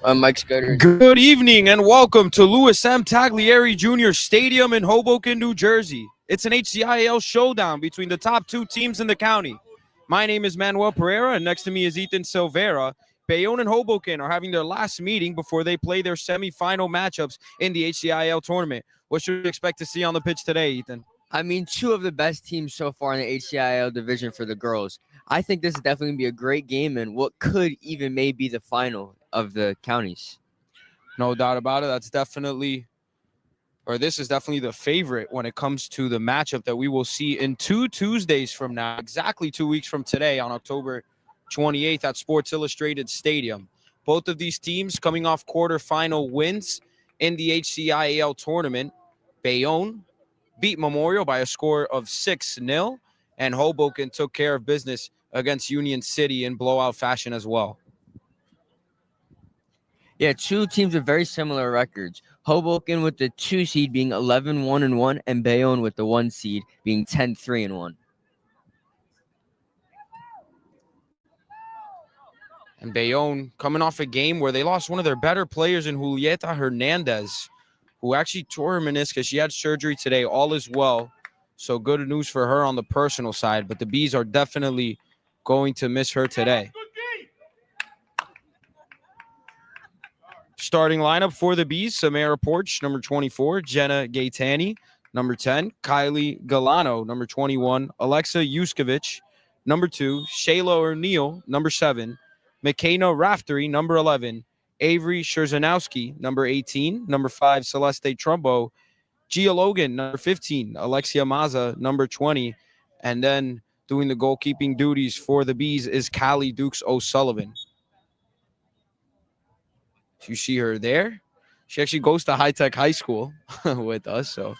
I'm Mike Scudder. Good evening and welcome to Louis M. Taglieri Jr. Stadium in Hoboken, New Jersey. It's an HCIAL showdown between the top two teams in the county. My name is Manuel Pereira, and next to me is Ethan Silvera. Bayonne and Hoboken are having their last meeting before they play their semifinal matchups in the HCIAL tournament. What should we expect to see on the pitch today, Ethan? I mean, two of the best teams so far in the HCIAL division for the girls. I think this is definitely going to be a great game and what could even maybe the final of the counties. No doubt about it. This is definitely the favorite when it comes to the matchup that we will see in 2 Tuesdays from now, exactly 2 weeks from today on October 28th at Sports Illustrated Stadium. Both of these teams coming off quarterfinal wins in the HCIAL tournament. Bayonne beat Memorial by a score of 6-0, and Hoboken took care of business against Union City in blowout fashion as well. Yeah, two teams with very similar records. Hoboken with the 2 seed being 11-1-1 and Bayonne with the 1 seed being 10-3-1. And Bayonne coming off a game where they lost one of their better players in Julieta Hernandez, who actually tore her meniscus. She had surgery today. All is well. So good news for her on the personal side. But the Bees are definitely going to miss her today. Starting lineup for the Bees: Samara Porch, number 24, Jenna Gaetani, number 10, Kylie Galano, number 21, Alexa Yuskovic, number 2, Shayla O'Neill, number 7, McKenna Raftery, number 11, Avery Scherzanowski, number 18, number 5, Celeste Trumbo, Gia Logan, number 15, Alexia Maza, number 20, and then doing the goalkeeping duties for the Bees is Callie Dukes O'Sullivan. You see her there. She actually goes to High Tech High School with us, so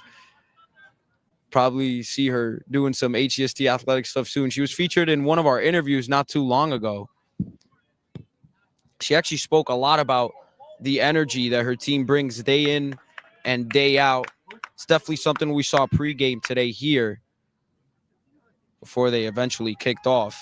probably see her doing some HEST athletic stuff soon. She was featured in one of our interviews not too long ago. She actually spoke a lot about the energy that her team brings day in and day out. It's definitely something we saw pregame today here before they eventually kicked off.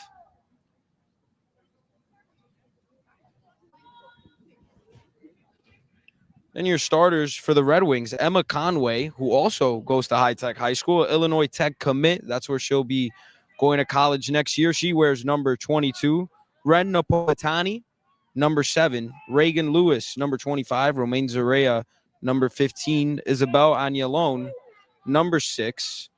Then your starters for the Redwings: Emma Conway, who also goes to High Tech High School, Illinois Tech commit. That's where she'll be going to college next year. She wears number 22. Ren Napolitani, number 7. Reagan Lewis, number 25. Romaine Zarea, number 15. Isabel Agnalone, number 6.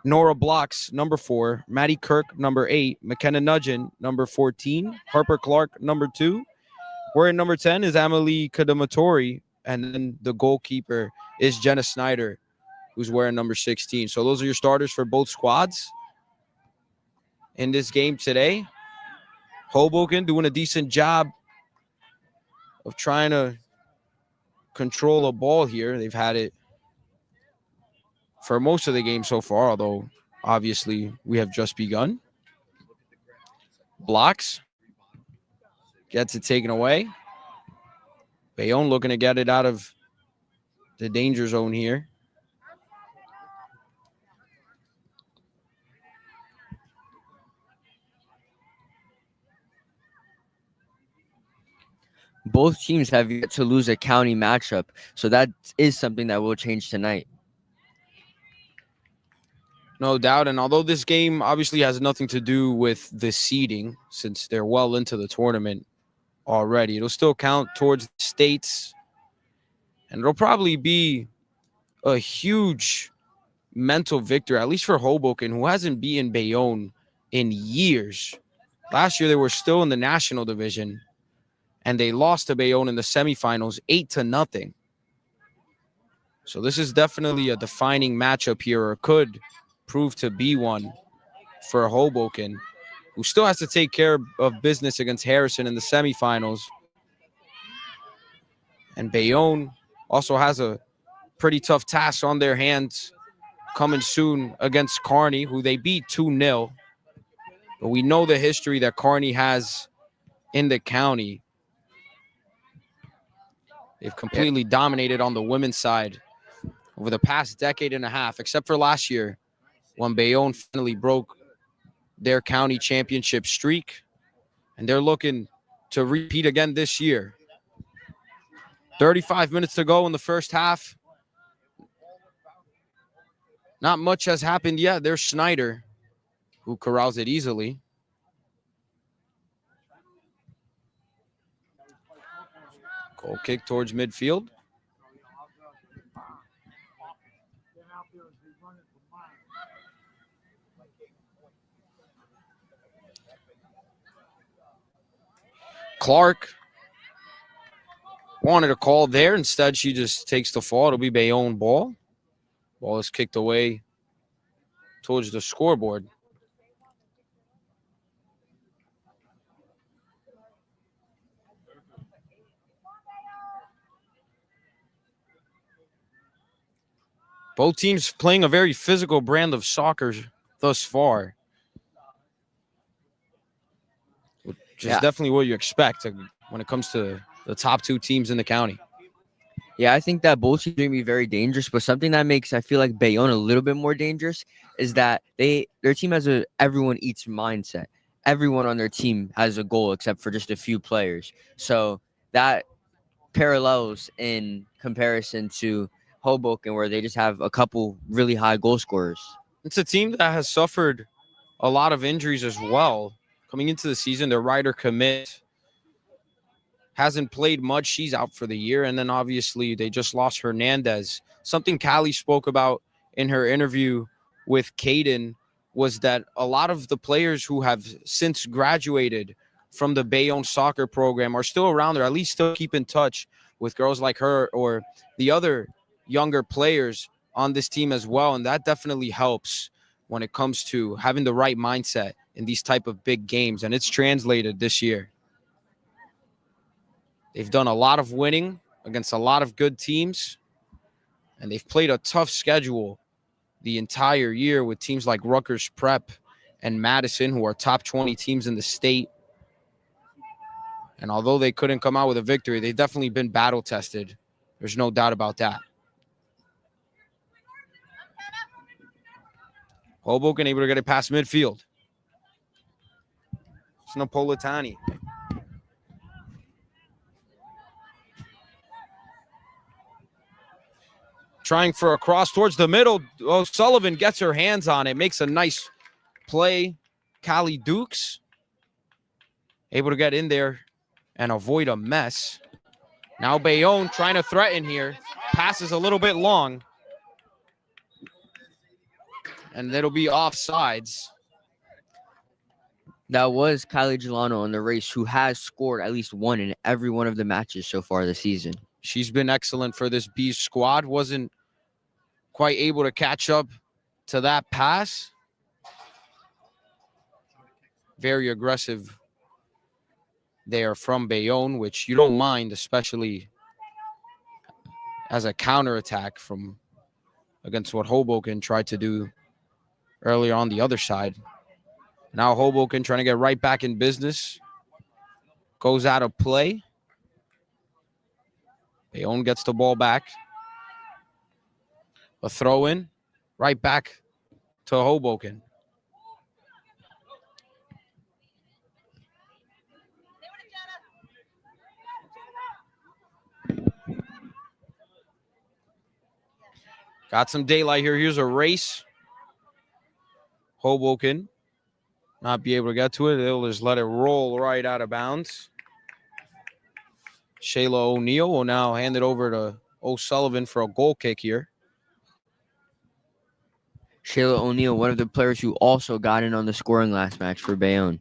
Nora Blocks, number 4. Maddie Kirk, number 8. McKenna Nugent, number 14. Harper Clark, number 2. Wearing number 10 is Amelie Kadamatori, and then the goalkeeper is Jenna Snyder, who's wearing number 16. So those are your starters for both squads in this game today. Hoboken doing a decent job of trying to control a ball here. They've had it for most of the game so far, although obviously we have just begun. Blocks. Gets it taken away. Bayonne looking to get it out of the danger zone here. Both teams have yet to lose a county matchup, so that is something that will change tonight. No doubt. And although this game obviously has nothing to do with the seeding, since they're well into the tournament already, it'll still count towards the states. And it'll probably be a huge mental victory, at least for Hoboken, who hasn't beaten Bayonne in years. Last year, they were still in the national division, and they lost to Bayonne in the semifinals 8-0. So this is definitely a defining matchup here, or could prove to be one for Hoboken, who still has to take care of business against Harrison in the semifinals. And Bayonne also has a pretty tough task on their hands coming soon against Kearney, who they beat 2-0. But we know the history that Kearney has in the county. They've completely dominated on the women's side over the past decade and a half, except for last year when Bayonne finally broke their county championship streak. And they're looking to repeat again this year. 35 minutes to go in the first half. Not much has happened yet. There's Schneider, who corrals it easily. Goal kick towards midfield. Clark wanted a call there. Instead, she just takes the fall. It'll be Bayonne ball. Ball is kicked away towards the scoreboard. Both teams playing a very physical brand of soccer thus far, which is definitely what you expect when it comes to the top two teams in the county. Yeah, I think that both teams are going to be very dangerous, but something that makes I feel like Bayonne a little bit more dangerous is that their team has a everyone eats mindset. Everyone on their team has a goal except for just a few players. So that parallels in comparison to Hoboken, where they just have a couple really high goal scorers. It's a team that has suffered a lot of injuries as well. Coming into the season, their rider commit hasn't played much. She's out for the year. And then obviously they just lost Hernandez. Something Callie spoke about in her interview with Caden was that a lot of the players who have since graduated from the Bayonne soccer program are still around there, at least still keep in touch with girls like her or the other younger players on this team as well. And that definitely helps when it comes to having the right mindset in these type of big games. And it's translated this year. They've done a lot of winning against a lot of good teams, and they've played a tough schedule the entire year with teams like Rutgers Prep and Madison, who are top 20 teams in the state. And although they couldn't come out with a victory, they've definitely been battle tested. There's no doubt about that. Hoboken able to get it past midfield. It's Napolitani. Trying for a cross towards the middle. O'Sullivan gets her hands on it, makes a nice play. Callie Dukes able to get in there and avoid a mess. Now Bayonne trying to threaten here. Passes a little bit long. And it'll be offsides. That was Kylie Gelano in the race, who has scored at least one in every one of the matches so far this season. She's been excellent for this Bees squad. Wasn't quite able to catch up to that pass. Very aggressive there from Bayonne, which you don't mind, especially as a counterattack from against what Hoboken tried to do earlier on the other side. Now Hoboken trying to get right back in business. Goes out of play. Bayonne gets the ball back. A throw in. Right back to Hoboken. Got some daylight here. Here's a race. Hoboken not be able to get to it. They'll just let it roll right out of bounds. Shayla O'Neal will now hand it over to O'Sullivan for a goal kick here. Shayla O'Neal, one of the players who also got in on the scoring last match for Bayonne.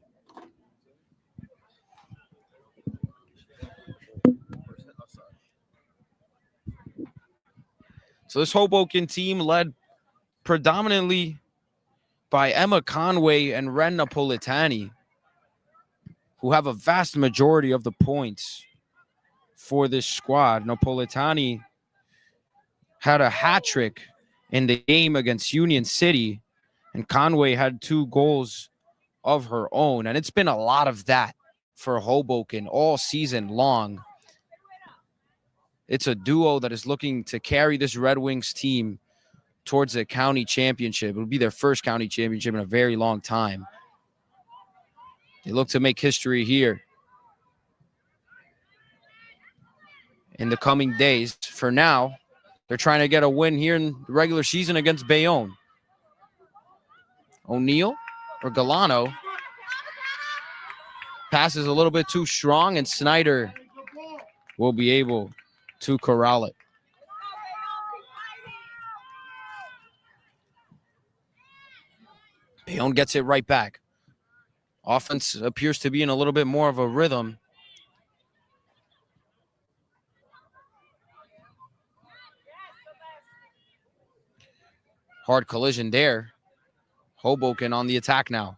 So this Hoboken team led predominantly by Emma Conway and Ren Napolitani, who have a vast majority of the points for this squad. Napolitani had a hat trick in the game against Union City, and Conway had 2 goals of her own. And it's been a lot of that for Hoboken all season long. It's a duo that is looking to carry this Redwings team towards the county championship. It'll be their first county championship in a very long time. They look to make history here. in the coming days. For now, they're trying to get a win here in the regular season against Bayonne. O'Neal or Galano passes a little bit too strong, and Snyder will be able to corral it. Bayonne gets it right back. Offense appears to be in a little bit more of a rhythm. Hard collision there. Hoboken on the attack now.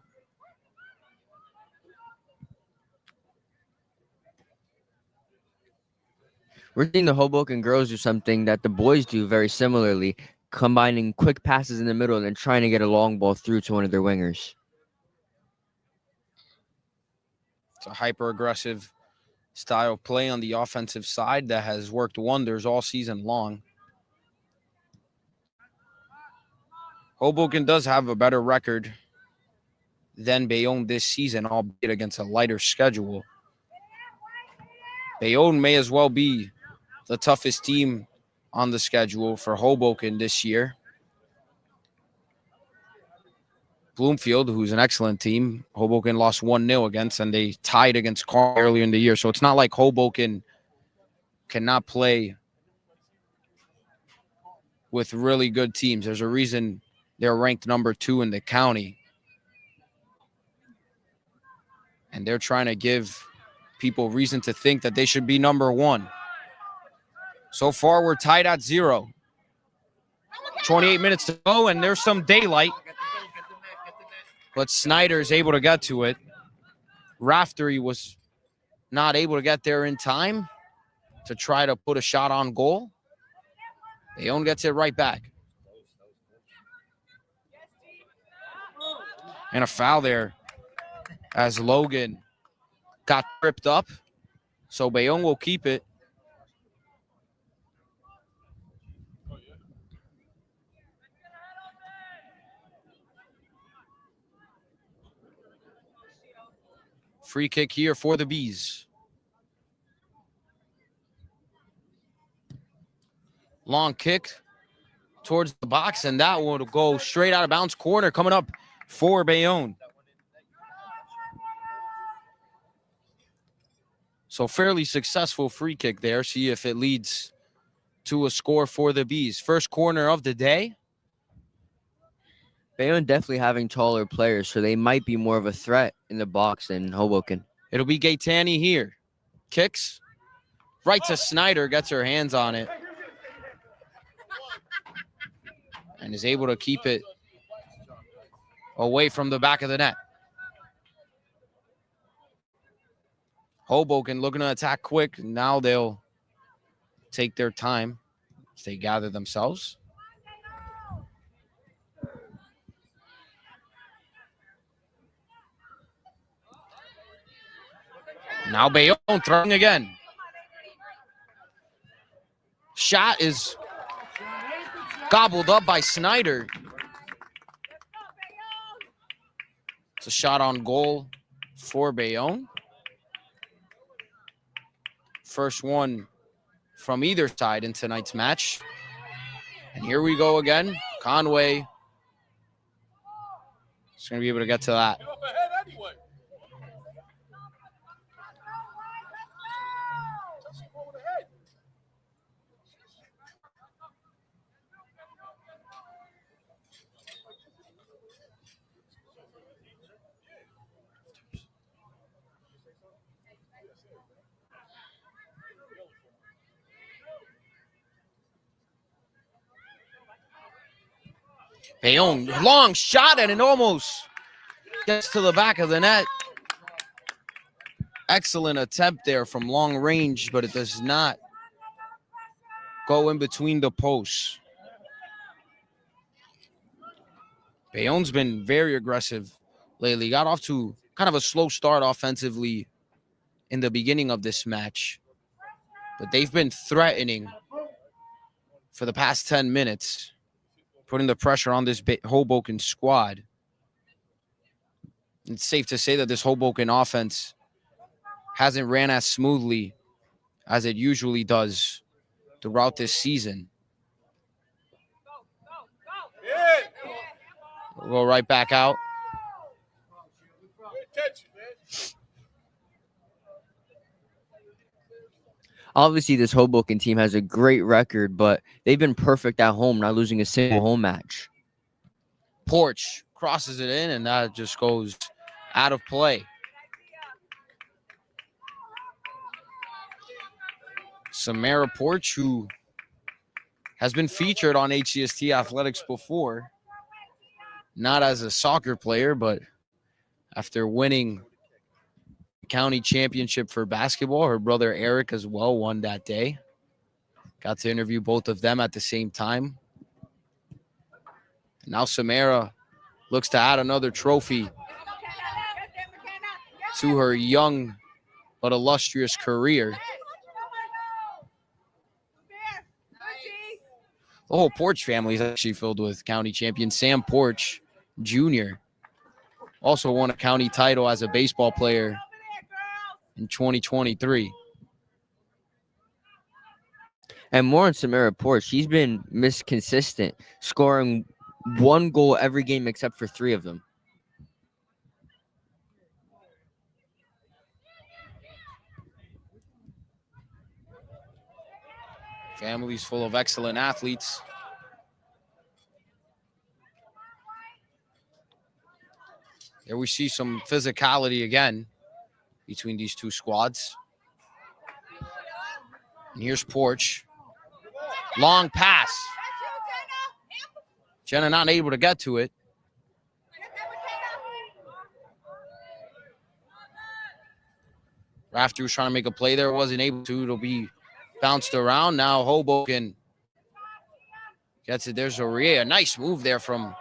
We're seeing the Hoboken girls do something that the boys do very similarly, combining quick passes in the middle and then trying to get a long ball through to one of their wingers. It's a hyper-aggressive style of play on the offensive side that has worked wonders all season long. Hoboken does have a better record than Bayonne this season, albeit against a lighter schedule. Bayonne may as well be the toughest team on the schedule for Hoboken this year. Bloomfield, who's an excellent team, Hoboken lost 1-0 against, and they tied against Carl earlier in the year. So it's not like Hoboken cannot play with really good teams. There's a reason they're ranked number 2 in the county. And they're trying to give people reason to think that they should be number 1. So far, we're tied at 0. 28 minutes to go, and there's some daylight. But Snyder is able to get to it. Raftery was not able to get there in time to try to put a shot on goal. Bayonne gets it right back. And a foul there as Logan got tripped up. So Bayonne will keep it. Free kick here for the Bees. Long kick towards the box, and that will go straight out of bounds. Corner coming up for Bayonne. So fairly successful free kick there. See if it leads to a score for the Bees. First corner of the day. Bayonne definitely having taller players, so they might be more of a threat in the box than Hoboken. It'll be Gaetani here. Kicks right to Snyder, gets her hands on it, and is able to keep it away from the back of the net. Hoboken looking to attack quick. Now they'll take their time as they gather themselves. Now Bayonne throwing again. Shot is gobbled up by Snyder. It's a shot on goal for Bayonne. First one from either side in tonight's match. And here we go again. Conway is going to be able to get to that. Bayonne, long shot, and it almost gets to the back of the net. Excellent attempt there from long range, but it does not go in between the posts. Bayonne's been very aggressive lately. Got off to kind of a slow start offensively in the beginning of this match, but they've been threatening for the past 10 minutes, putting the pressure on this Hoboken squad. It's safe to say that this Hoboken offense hasn't ran as smoothly as it usually does throughout this season. We'll go right back out. Obviously, this Hoboken team has a great record, but they've been perfect at home, not losing a single home match. Porch crosses it in, and that just goes out of play. Samara Porch, who has been featured on HCST Athletics before, not as a soccer player, but after winning the county championship for basketball, her brother Eric as well won that day. Got to interview both of them at the same time. Now Samara looks to add another trophy to her young but illustrious career. The whole Porch family is actually filled with county champions. Sam Porch Jr. also won a county title as a baseball player in 2023. And more on Samara Porch, she's been consistent, scoring 1 goal every game except for 3 of them. Families full of excellent athletes. There we see some physicality again between these two squads. And here's Porch. Long pass. Jenna not able to get to it. Rafter was trying to make a play there, wasn't able to. It'll be bounced around. Now Hoboken gets it. There's Oria. Nice move there from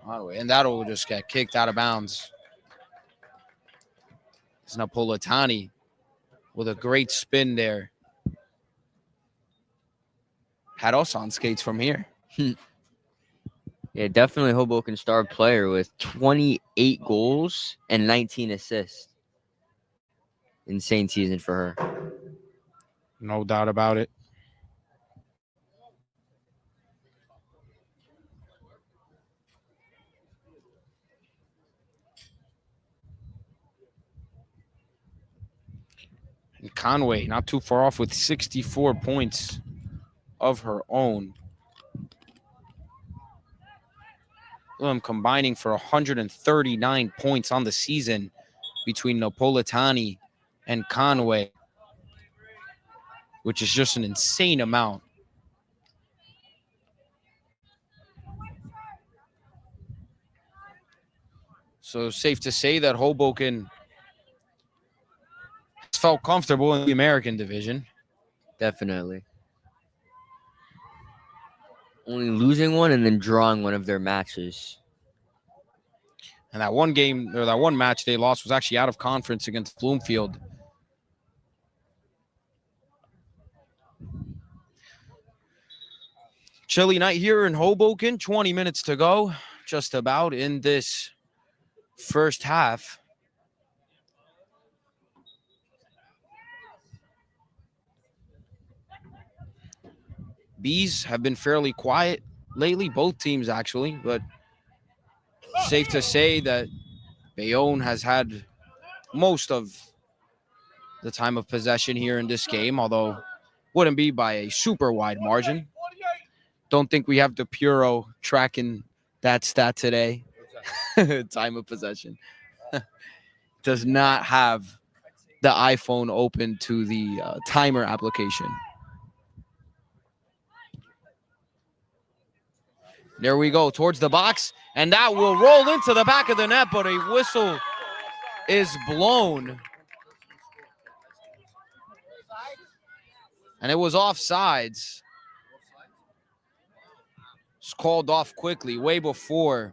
Conway. And that'll just get kicked out of bounds. It's Napolitani with a great spin there. Had us on skates from here. Yeah, definitely Hoboken star player with 28 goals and 19 assists. Insane season for her. No doubt about it. And Conway not too far off with 64 points of her own. Combining for 139 points on the season between Napolitani and Conway, which is just an insane amount. So safe to say that Hoboken felt comfortable in the American division. Definitely. Only losing one and then drawing one of their matches. And that one game, or that one match they lost, was actually out of conference against Bloomfield. Chilly night here in Hoboken. 20 minutes to go, just about in this first half. Bees have been fairly quiet lately, both teams actually, but safe to say that Bayonne has had most of the time of possession here in this game, although wouldn't be by a super wide margin. Don't think we have the Puro tracking that stat today. Time of possession. Does not have the iPhone open to the timer application. There we go, towards the box, and that will roll into the back of the net, but a whistle is blown. And it was offsides. It's called off quickly, way before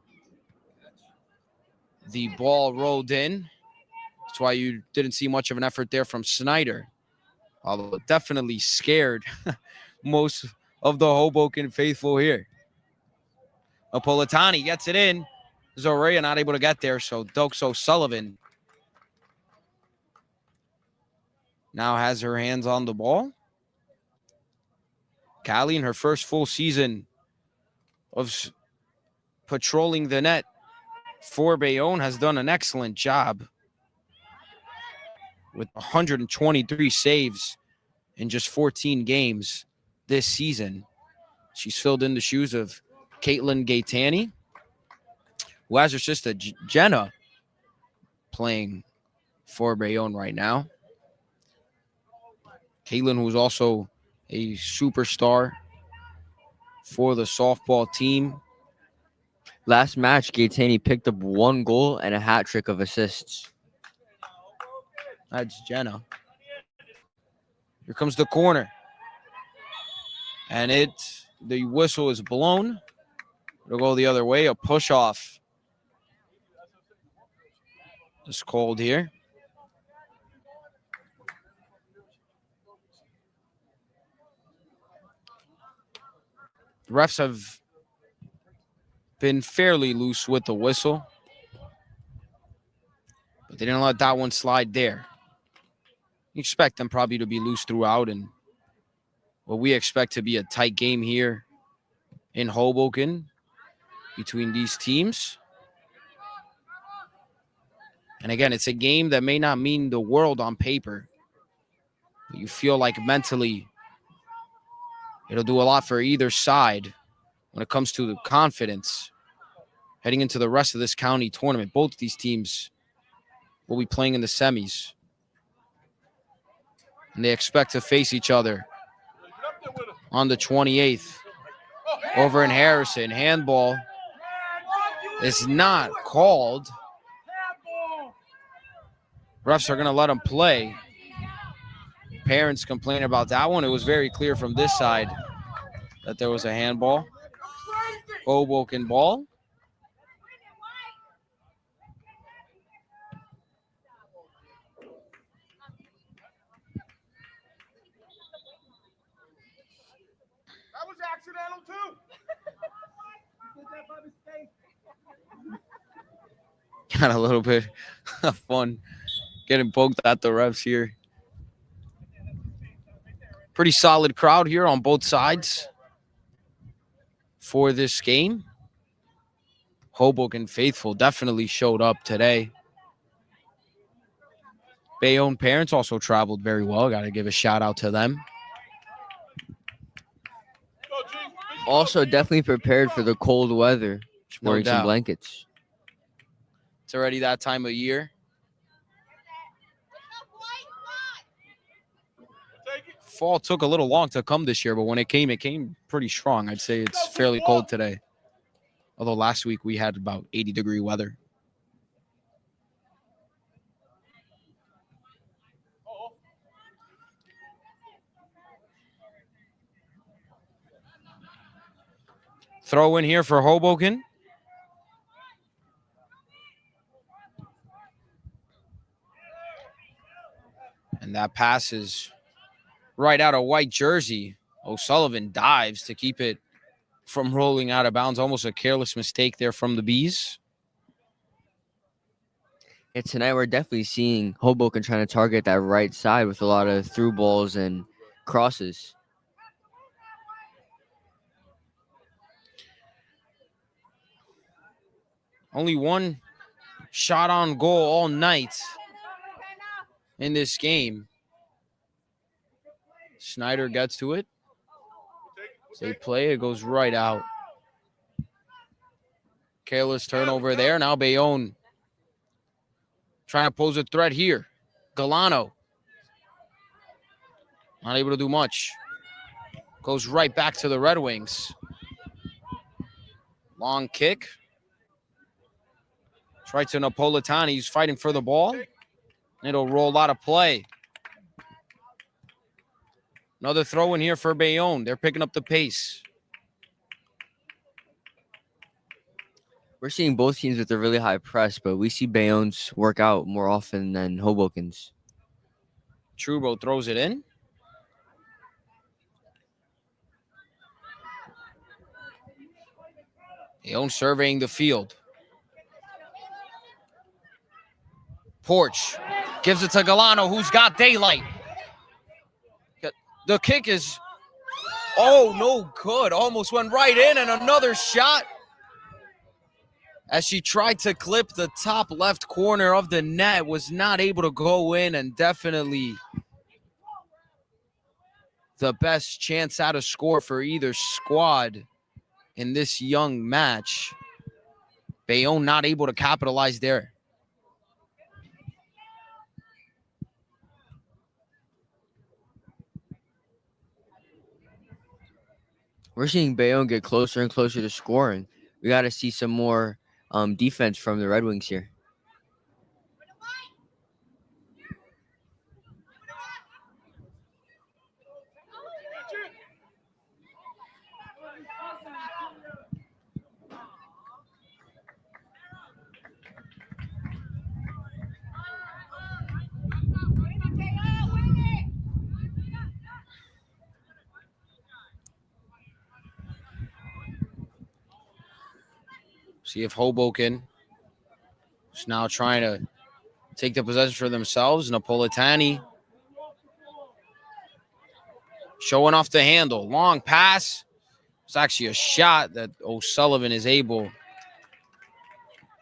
the ball rolled in. That's why you didn't see much of an effort there from Snyder. Although it definitely scared most of the Hoboken faithful here. Napolitani gets it in. Zorea not able to get there, so Dokes O'Sullivan now has her hands on the ball. Callie, in her first full season of patrolling the net for Bayonne, has done an excellent job with 123 saves in just 14 games this season. She's filled in the shoes of Caitlin Gaetani, who has her sister Jenna playing for Bayonne right now. Caitlin, who's also a superstar for the softball team. Last match, Gaetani picked up 1 goal and a hat trick of assists. That's Jenna. Here comes the corner. And the whistle is blown. It'll go the other way. A push off is called here. The refs have been fairly loose with the whistle, but they didn't let that one slide there. You expect them probably to be loose throughout, and what we expect to be a tight game here in Hoboken between these teams. And again, it's a game that may not mean the world on paper, but you feel like mentally it'll do a lot for either side when it comes to the confidence heading into the rest of this county tournament. Both of these teams will be playing in the semis, and they expect to face each other on the 28th over in Harrison. Handball is not called. Refs are going to let them play. Parents complain about that one. It was very clear from this side that there was a handball. Hoboken ball. That was accidental too. Got a little bit of fun getting poked at the refs here. Pretty solid crowd here on both sides for this game. Hoboken faithful definitely showed up today. Bayonne parents also traveled very well. Got to give a shout out to them. Also, definitely prepared for the cold weather. No Wearing some doubt. blankets. It's already that time of year. Fall took a little long to come this year, but when it came pretty strong. I'd say it's fairly cold today. Although last week we had about 80-degree weather. Throw in here for Hoboken. And that pass is right out of white jersey. O'Sullivan dives to keep it from rolling out of bounds. Almost a careless mistake there from the Bees. Yeah, tonight we're definitely seeing Hoboken trying to target that right side with a lot of through balls and crosses. Only one shot on goal all night in this game. Snyder gets to it. They play, it goes right out. Careless turnover there. Now Bayonne trying to pose a threat here. Galano not able to do much. Goes right back to the Redwings. Long kick. It's right to Napolitani. He's fighting for the ball. It'll roll out of play. Another throw in here for Bayonne. They're picking up the pace. We're seeing both teams with a really high press, but we see Bayonne's work out more often than Hoboken's. Trubo throws it in. Bayonne surveying the field. Porch gives it to Galano, who's got daylight. The kick is, oh, no good. Almost went right in, and another shot as she tried to clip the top left corner of the net, was not able to go in, and definitely the best chance at a score for either squad in this young match. Bayonne not able to capitalize there. We're seeing Bayonne get closer and closer to scoring. We got to see some more defense from the Red Wings here. See if Hoboken is now trying to take the possession for themselves. Napolitani showing off the handle. Long pass. It's actually a shot that O'Sullivan is able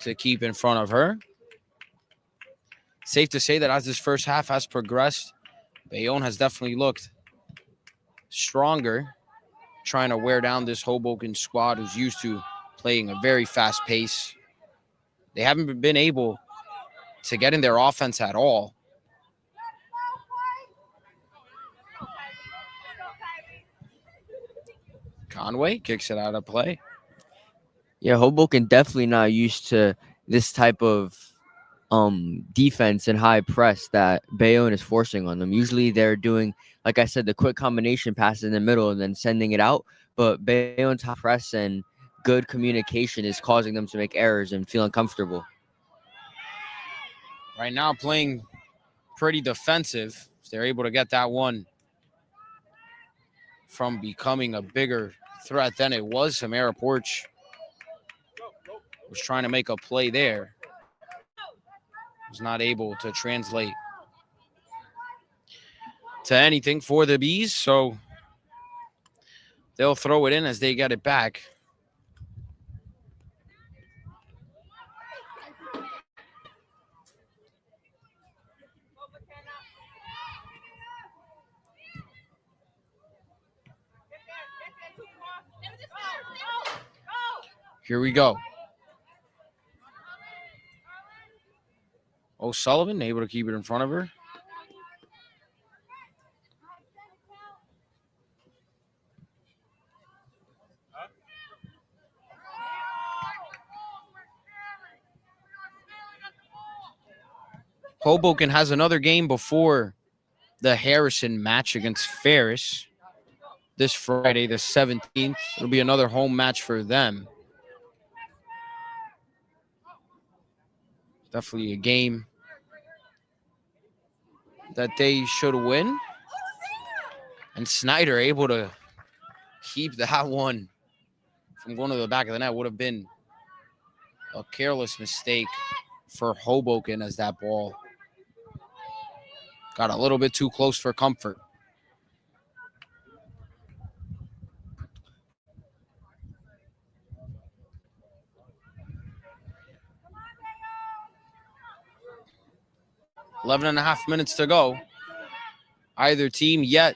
to keep in front of her. Safe to say that as this first half has progressed, Bayonne has definitely looked stronger, trying to wear down this Hoboken squad who's used to playing a very fast pace. They haven't been able to get in their offense at all. Conway kicks it out of play. Yeah, Hoboken definitely not used to this type of defense and high press that Bayonne is forcing on them. Usually they're doing, like I said, the quick combination pass in the middle and then sending it out. But Bayonne's high press and good communication is causing them to make errors and feel uncomfortable. Right now playing pretty defensive. They're able to get that one from becoming a bigger threat than it was. Samara Porch was trying to make a play there. Was not able to translate to anything for the Bees, so they'll throw it in as they get it back. Here we go. O'Sullivan able to keep it in front of her. Hoboken has another game before the Harrison match against Ferris this Friday, the 17th. It'll be another home match for them. Definitely a game that they should win. And Snyder able to keep that one from going to the back of the net. Would have been a careless mistake for Hoboken as that ball got a little bit too close for comfort. Eleven and a half minutes to go. Either team yet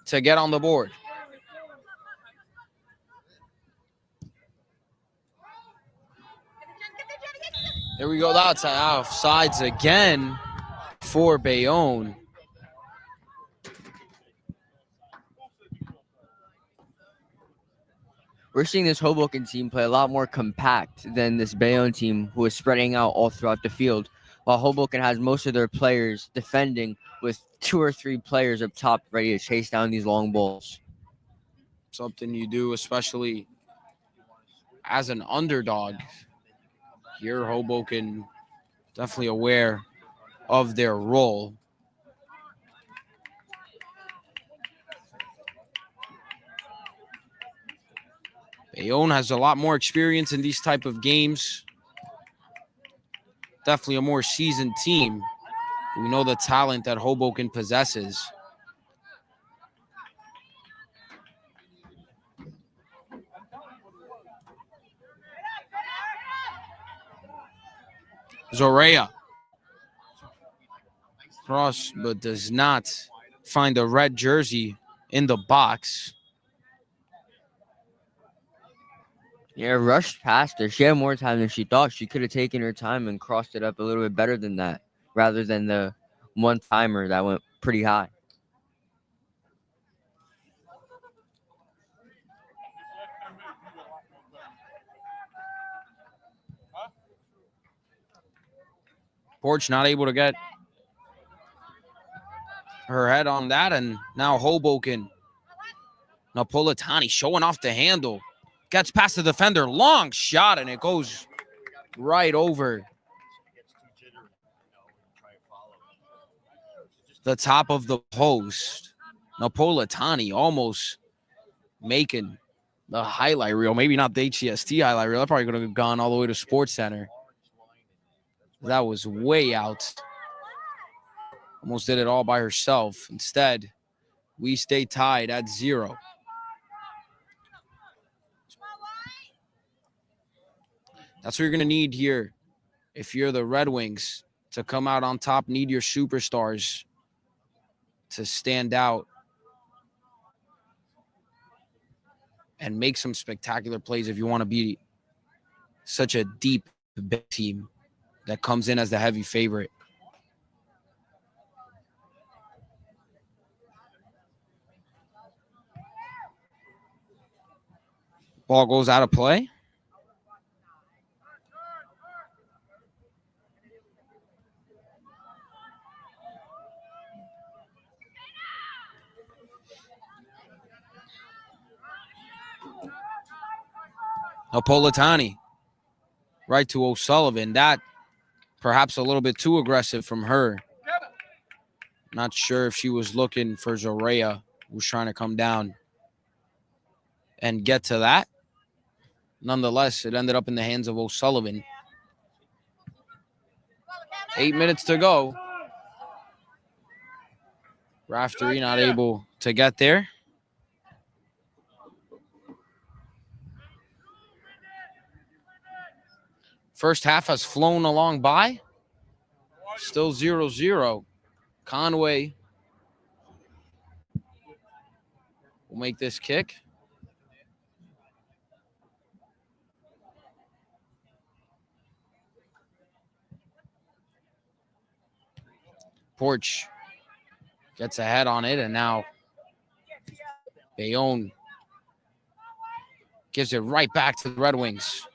to get on the board. There we go. That's offsides again for Bayonne. We're seeing this Hoboken team play a lot more compact than this Bayonne team, who is spreading out all throughout the field, while Hoboken has most of their players defending with 2 or 3 players up top ready to chase down these long balls. Something you do, especially as an underdog. Here, Hoboken definitely aware of their role. Bayonne has a lot more experience in these type of games. Definitely a more seasoned team. We know the talent that Hoboken possesses. Zorea. Cross, but does not find a red jersey in the box. Yeah, rushed past her. She had more time than she thought. She could have taken her time and crossed it up a little bit better than that, rather than the one timer that went pretty high. Porch not able to get her head on that, and now Hoboken. Napolitani showing off the handle. Gets past the defender. Long shot, and it goes right over the top of the post. Napolitani almost making the highlight reel. Maybe not the HCST highlight reel. That probably could have gone all the way to Sports Center. That was way out. Almost did it all by herself. Instead, we stay tied at 0. That's what you're going to need here. If you're the Red Wings to come out on top, need your superstars to stand out and make some spectacular plays if you want to be such a deep big team that comes in as the heavy favorite. Ball goes out of play. Napolitani right to O'Sullivan. That perhaps a little bit too aggressive from her. Not sure if she was looking for Zorea, who's trying to come down and get to that. Nonetheless, it ended up in the hands of O'Sullivan. 8 minutes to go. Raftery not able to get there. First half has flown along by. Still 0-0. Conway will make this kick. Porch gets ahead on it, and now Bayonne gives it right back to the Red Wings.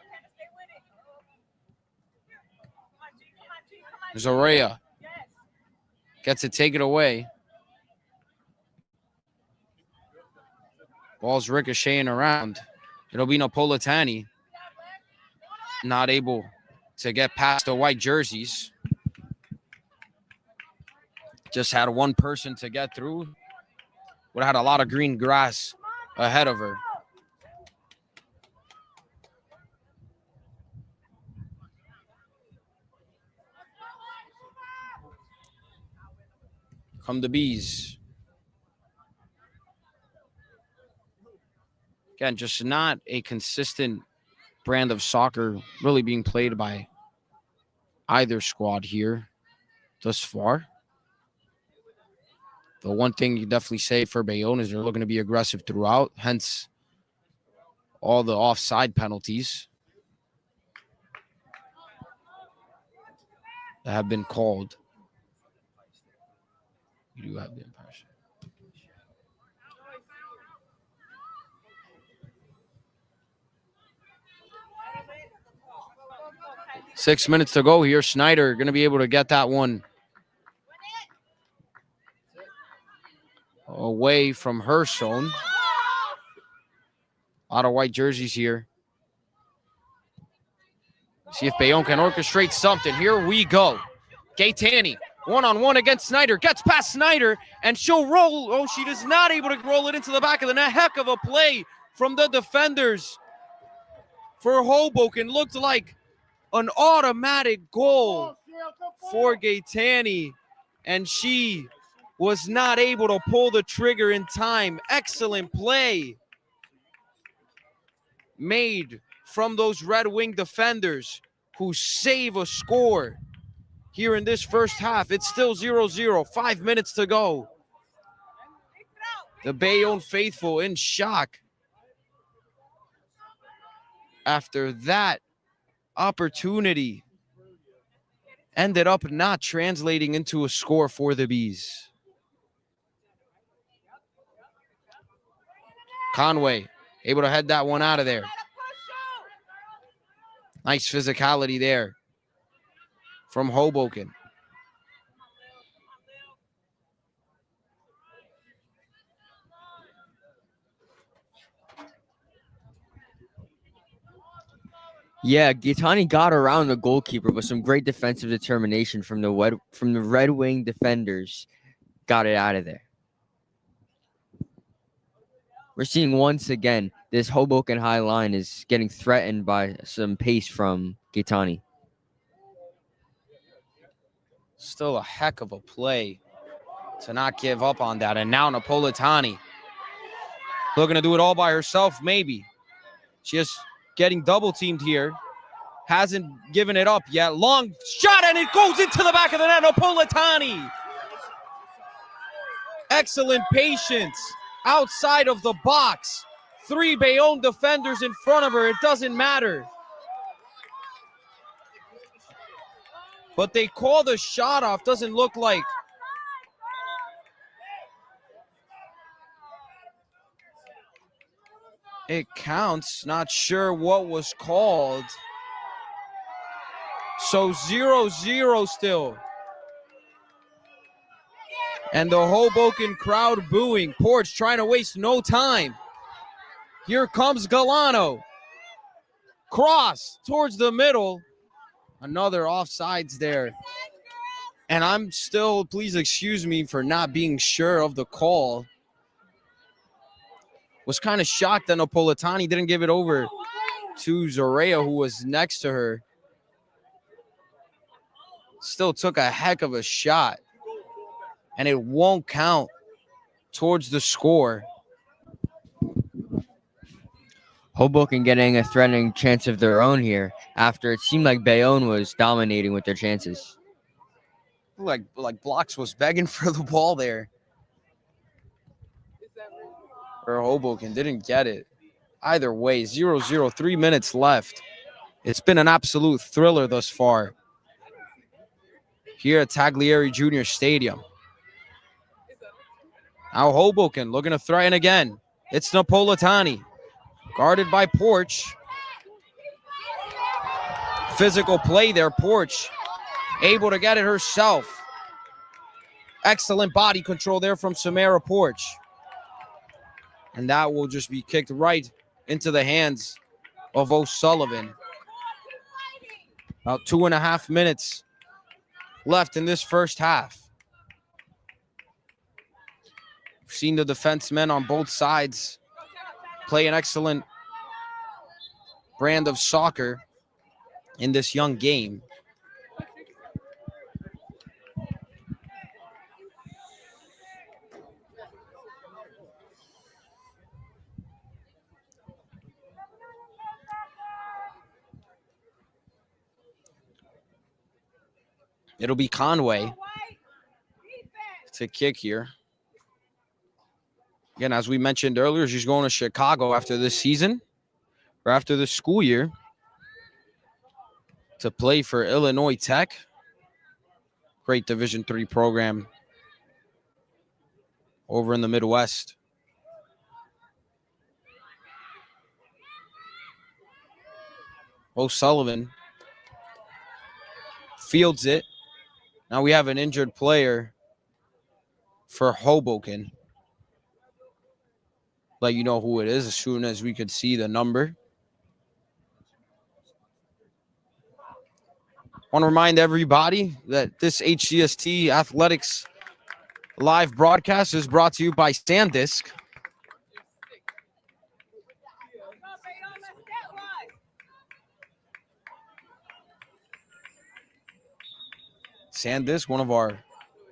Zorea gets it taken away. Ball's ricocheting around. It'll be Napolitani. Not able to get past the white jerseys. Just had one person to get through. Would have had a lot of green grass ahead of her. Come the Bees. Again, just not a consistent brand of soccer really being played by either squad here thus far. The one thing you definitely say for Bayonne is they're looking to be aggressive throughout, hence all the offside penalties that have been called. You do have the impression. Six minutes to go here. Snyder going to be able to get that one away from her zone. A lot of white jerseys here. See if Bayonne can orchestrate something. Here we go. Gaetani, one-on-one against Snyder. Gets past Snyder, and she'll roll. Oh, she is not able to roll it into the back of the net. Heck of a play from the defenders for Hoboken. Looked like an automatic goal for Gaetani, and she was not able to pull the trigger in time. Excellent play made from those Red Wing defenders who save a score here in this first half. It's still 0-0, 5 minutes to go. The Bayonne faithful in shock after that opportunity ended up not translating into a score for the Bees. Conway able to head that one out of there. Nice physicality there from Hoboken. Yeah, Gaetani got around the goalkeeper, but some great defensive determination from the Red Wing defenders got it out of there. We're seeing once again this Hoboken high line is getting threatened by some pace from Gaetani. Still a heck of a play to not give up on that. And now Napolitani looking to do it all by herself, maybe. Just getting double teamed here. Hasn't given it up yet. Long shot, and it goes into the back of the net. Napolitani. Excellent patience outside of the box. 3 Bayonne defenders in front of her. It doesn't matter. But they call the shot off. Doesn't look like. It counts. Not sure what was called. So 0-0 still. And the Hoboken crowd booing. Porch trying to waste no time. Here comes Galano. Cross towards the middle. Another offsides there. And I'm still, please excuse me for not being sure of the call. Was kind of shocked that Napolitani didn't give it over to Zorea, who was next to her. Still took a heck of a shot. And it won't count towards the score. Hoboken getting a threatening chance of their own here after it seemed like Bayonne was dominating with their chances. Like Blocks was begging for the ball there. Or Hoboken didn't get it. Either way, 0-0, 3 minutes left. It's been an absolute thriller thus far here at Tagliari Junior Stadium. Now Hoboken looking to threaten again. It's Napolitani. Guarded by Porch. Physical play there, Porch. Able to get it herself. Excellent body control there from Samara Porch. And that will just be kicked right into the hands of O'Sullivan. About 2.5 minutes left in this first half. We've seen the defensemen on both sides play an excellent brand of soccer in this young game. It'll be Conway to kick here. Again, as we mentioned earlier, she's going to Chicago after this season, or after this school year, to play for Illinois Tech. Great Division III program over in the Midwest. O'Sullivan fields it. Now we have an injured player for Hoboken. Let you know who it is as soon as we could see the number. I want to remind everybody that this HCST Athletics live broadcast is brought to you by SanDisk. SanDisk, one of our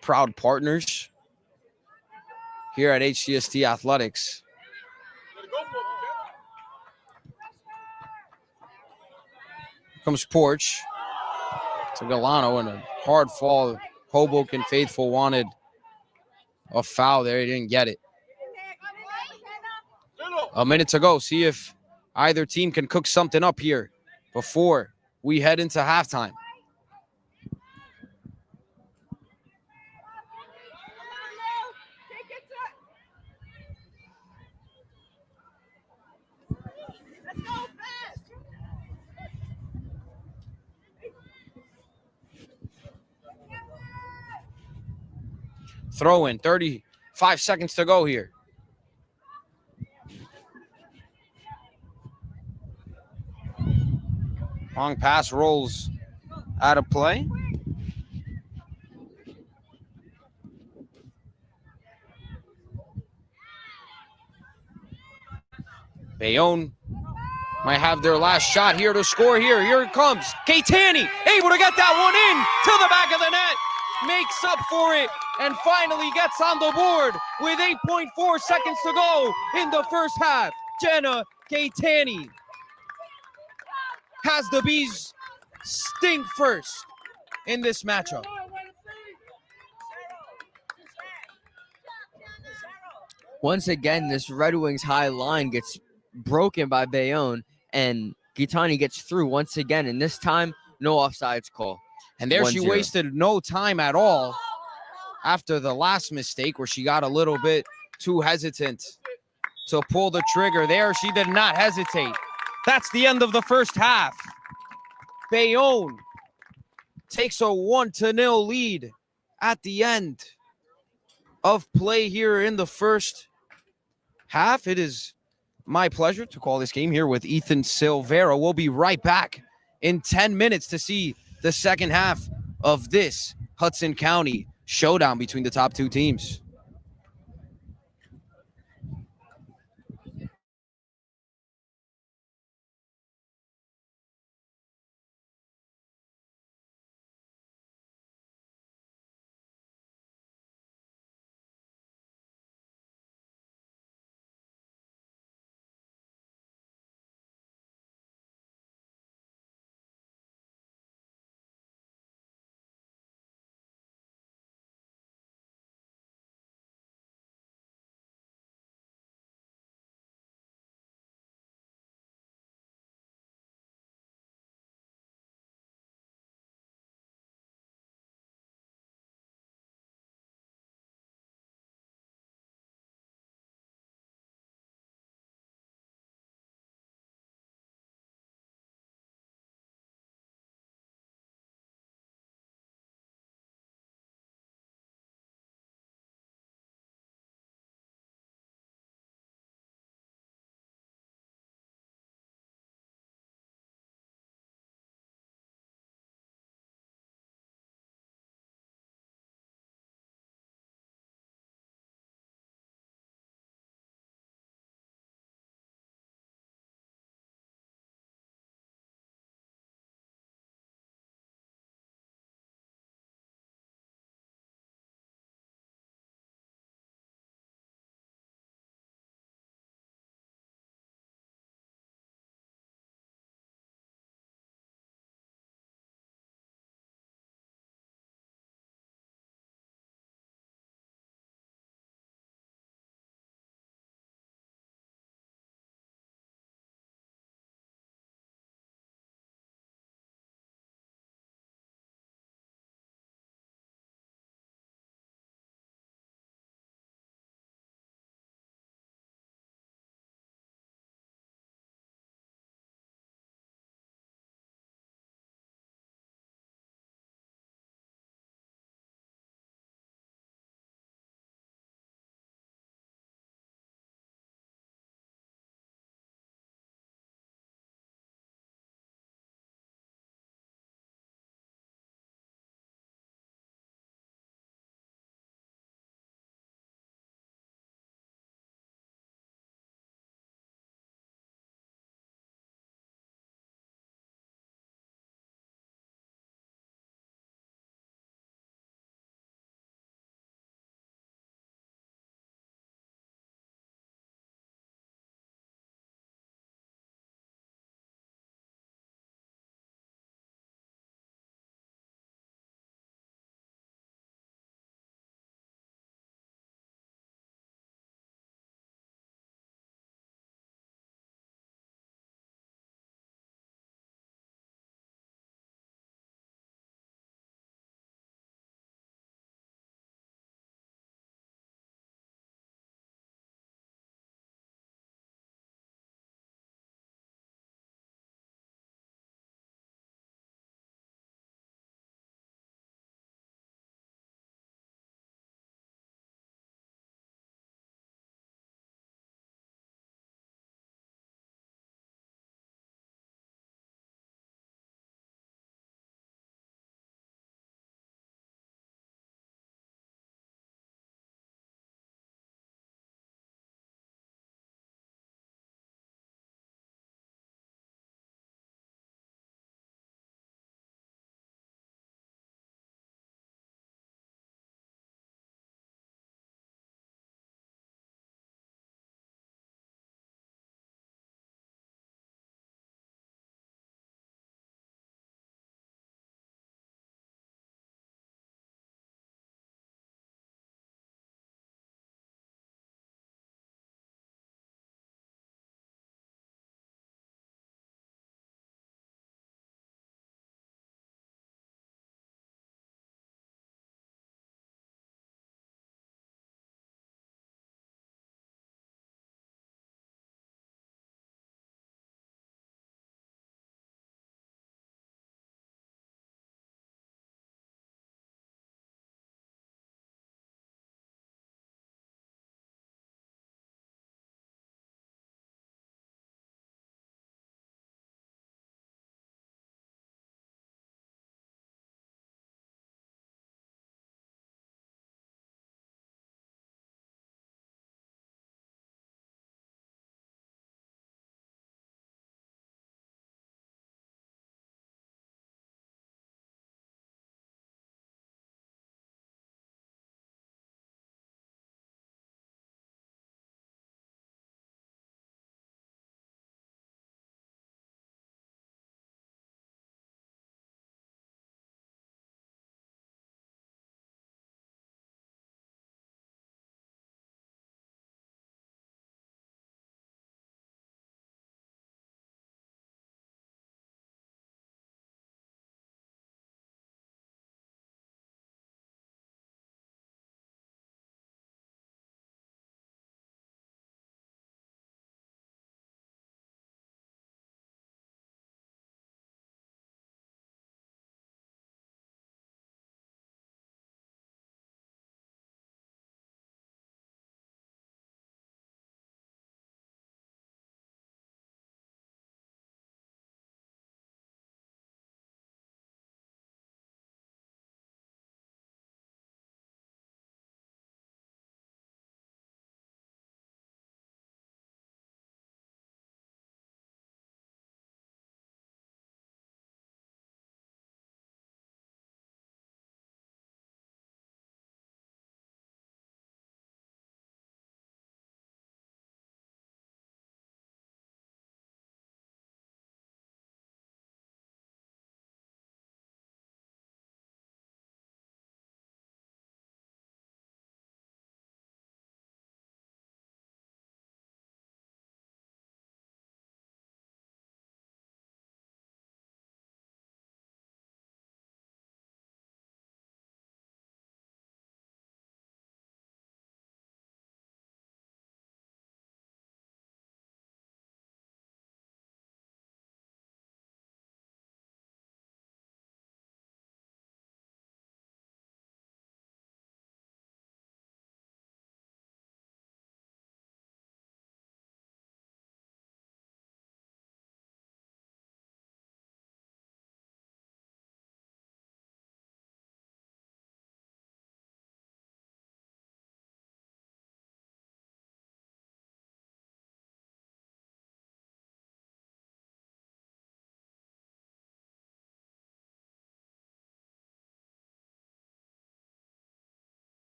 proud partners here at HCST Athletics. Here comes Porch. to Galano and a hard fall. Hoboken faithful wanted a foul there. He didn't get it. A minute to go. See if either team can cook something up here before we head into halftime. Throw in, 35 seconds to go here. Long pass rolls out of play. Bayonne might have their last shot here to score here. Here it comes. Keitani able to get that one in to the back of the net. Makes up for it and finally gets on the board with 8.4 seconds to go in the first half. Jenna Keitani has the Bees sting first in this matchup. Once again, this Red Wings high line gets broken by Bayonne, and Gitani gets through once again, and this time, no offsides call. And there she 1-0. wasted no time at all after the last mistake where she got a little bit too hesitant to pull the trigger. There, she did not hesitate. That's the end of the first half. Bayonne takes a 1-0 lead at the end of play here in the first half. It is my pleasure to call this game here with Ethan Silvera. We'll be right back in 10 minutes to see the second half of this Hudson County showdown between the top two teams.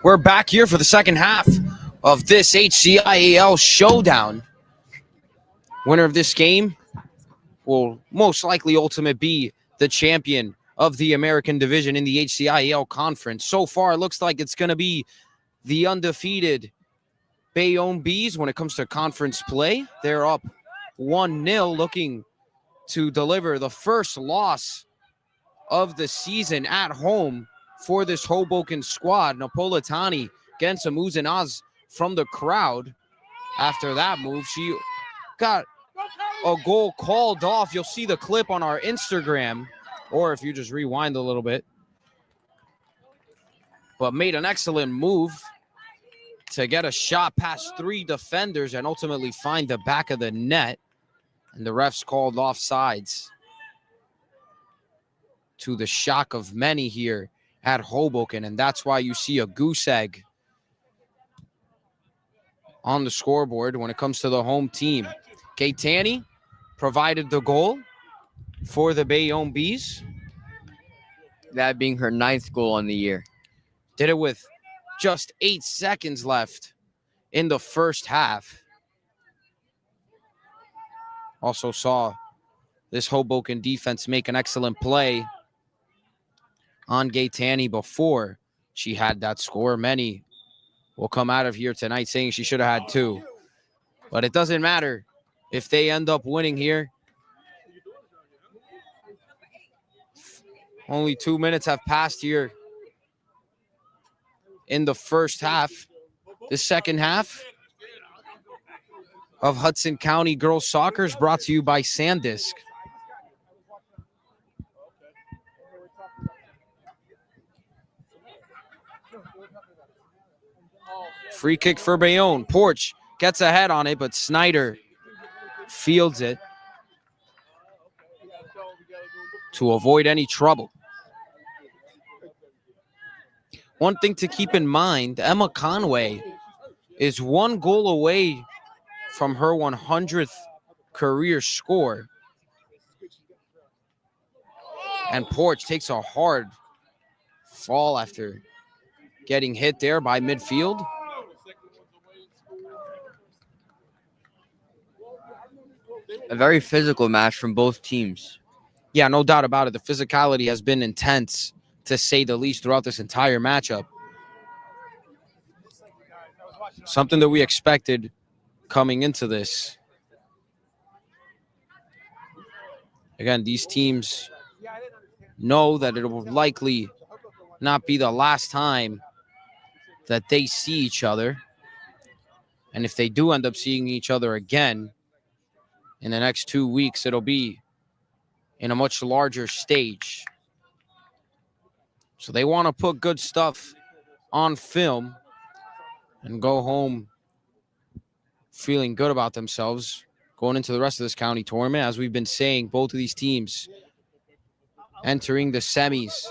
We're back here for the second half of this HCIAL showdown. Winner of this game will most likely ultimately be the champion of the American division in the HCIAL conference. So far, it looks like it's going to be the undefeated Bayonne Bees when it comes to conference play. They're up 1-0, looking to deliver the first loss of the season at home for this Hoboken squad. Napolitani getting some oohs and ahs from the crowd. After that move, she got a goal called off. You'll see the clip on our Instagram, or if you just rewind a little bit. But made an excellent move to get a shot past 3 defenders and ultimately find the back of the net. And the refs called offsides, to the shock of many here at Hoboken. And that's why you see a goose egg on the scoreboard when it comes to the home team. Keitani provided the goal for the Bayonne Bees. That being her 9th goal on the year. Did it with just 8 seconds left in the first half. Also saw this Hoboken defense make an excellent play on Gaetani before she had that score. Many will come out of here tonight saying she should have had 2. But it doesn't matter if they end up winning here. Only 2 minutes have passed here in the first half. The second half of Hudson County Girls Soccer is brought to you by SanDisk. Free kick for Bayonne. Porch gets ahead on it, but Snyder fields it to avoid any trouble. One thing to keep in mind, Emma Conway is 1 goal away from her 100th career score. And Porch takes a hard fall after getting hit there by midfield. A very physical match from both teams. Yeah, no doubt about it. The physicality has been intense, to say the least, throughout this entire matchup. Something that we expected coming into this. Again, these teams know that it will likely not be the last time that they see each other. And if they do end up seeing each other again in the next 2 weeks, it'll be in a much larger stage. So they want to put good stuff on film and go home feeling good about themselves going into the rest of this county tournament. As we've been saying, both of these teams entering the semis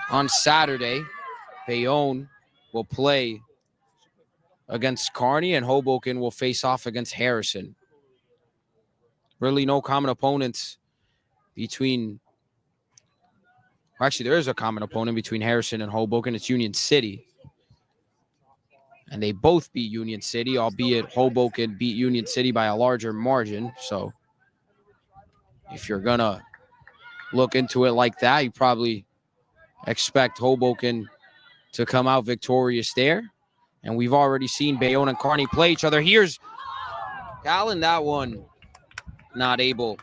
on Saturday. Bayonne will play against Kearney, and Hoboken will face off against Harrison. Really no common opponents between... Actually, there is a common opponent between Harrison and Hoboken. It's Union City. And they both beat Union City, albeit Hoboken beat Union City by a larger margin. So if you're going to look into it like that, you probably expect Hoboken to come out victorious there. And we've already seen Bayonne and Kearney play each other. Here's Allen, that one not able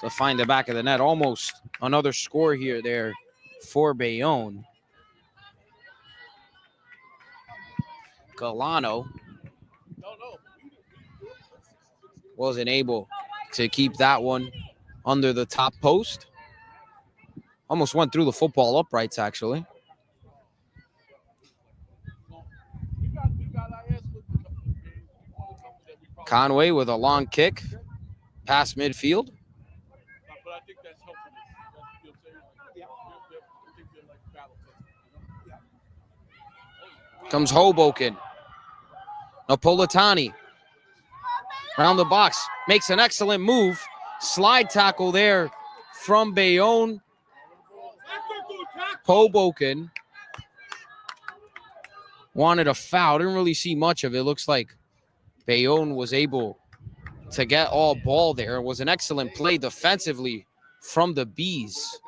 to find the back of the net. Almost another score here there for Bayonne. Galano wasn't able to keep that one under the top post. Almost went through the football uprights, actually. Conway with a long kick past midfield. Comes Hoboken. Napolitani around the box. Makes an excellent move. Slide tackle there from Bayonne. Hoboken wanted a foul. Didn't really see much of it. Looks like Bayonne was able to get all ball there. It was an excellent play defensively from the Bees.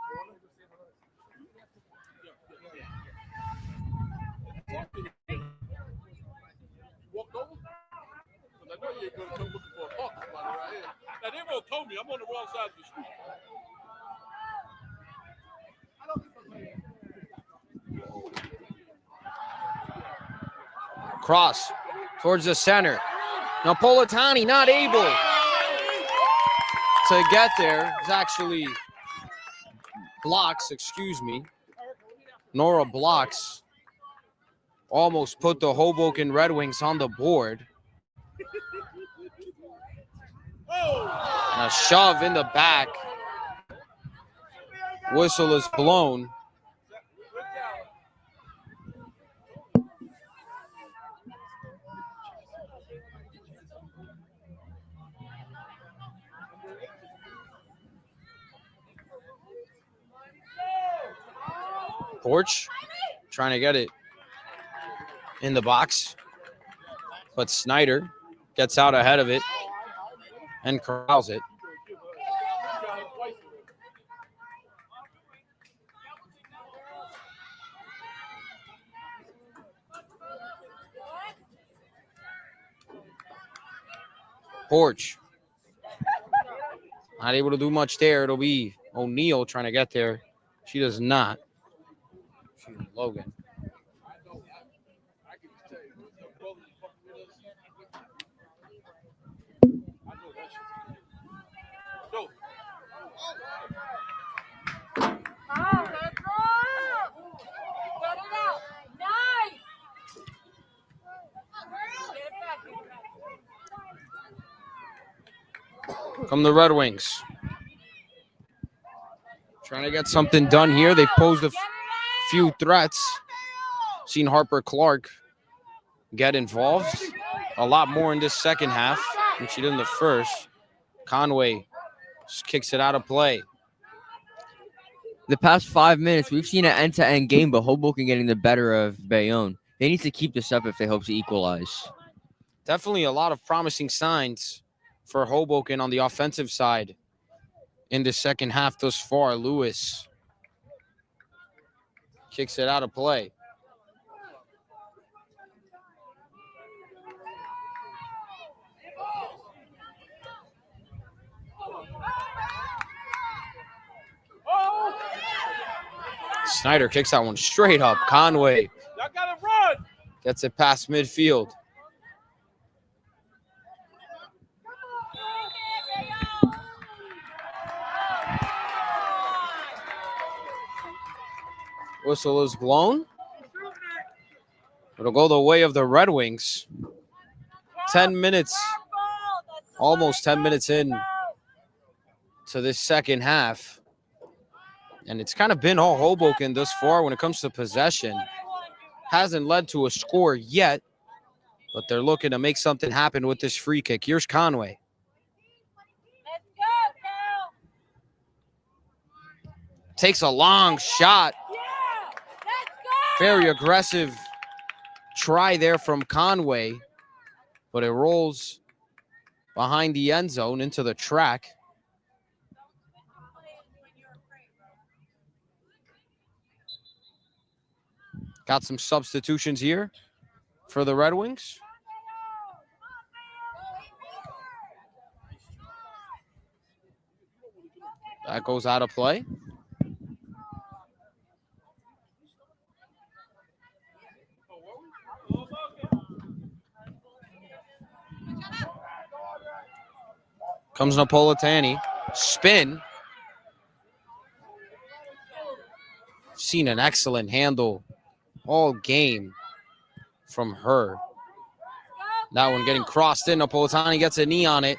Walked over? 'Cause I know you ain't gonna come looking for a parking spot right here. Now they both told me I'm on the wrong side of the street. Cross towards the center. Napolitani not able to get there. It's actually blocks, excuse me. Nora blocks. Almost put the Hoboken Redwings on the board. And a shove in the back. Whistle is blown. Porch trying to get it in the box, but Snyder gets out ahead of it and corrals it. Porch not able to do much there. It'll be O'Neal trying to get there. She does not. She's Logan. Come the Red Wings. Trying to get something done here. They've posed a few threats. Seen Harper Clark get involved a lot more in this second half than she did in the first. Conway just kicks it out of play. The past 5 minutes, we've seen an end-to-end game, but Hoboken getting the better of Bayonne. They need to keep this up if they hope to equalize. Definitely a lot of promising signs for Hoboken on the offensive side in the second half thus far. Lewis kicks it out of play. Snyder kicks that one straight up. Conway Y'all gotta run. gets it past midfield. Whistle is blown. It'll go the way of the Red Wings. 10 minutes, almost 10 minutes in to this second half. And it's kind of been all Hoboken thus far when it comes to possession. Hasn't led to a score yet, but they're looking to make something happen with this free kick. Here's Conway. Takes a long shot. Very aggressive try there from Conway, but it rolls behind the end zone into the track. Got some substitutions here for the Red Wings. That goes out of play. Comes Napolitani. Spin. Seen an excellent handle all game from her. That one getting crossed in. Napolitani gets a knee on it.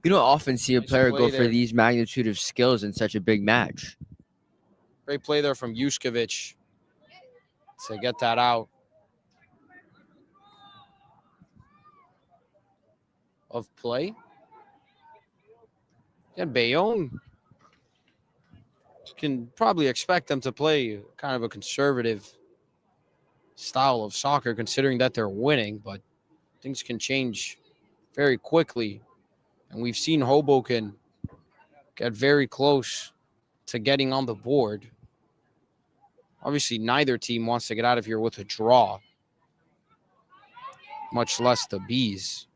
You don't often see a Nice player play go there. for these magnitude of skills in such a big match. Great play there from Yushkovich to get that out of play. And Bayonne can probably expect them to play kind of a conservative style of soccer considering that they're winning, but things can change very quickly. And we've seen Hoboken get very close to getting on the board. Obviously, neither team wants to get out of here with a draw, much less the Bees.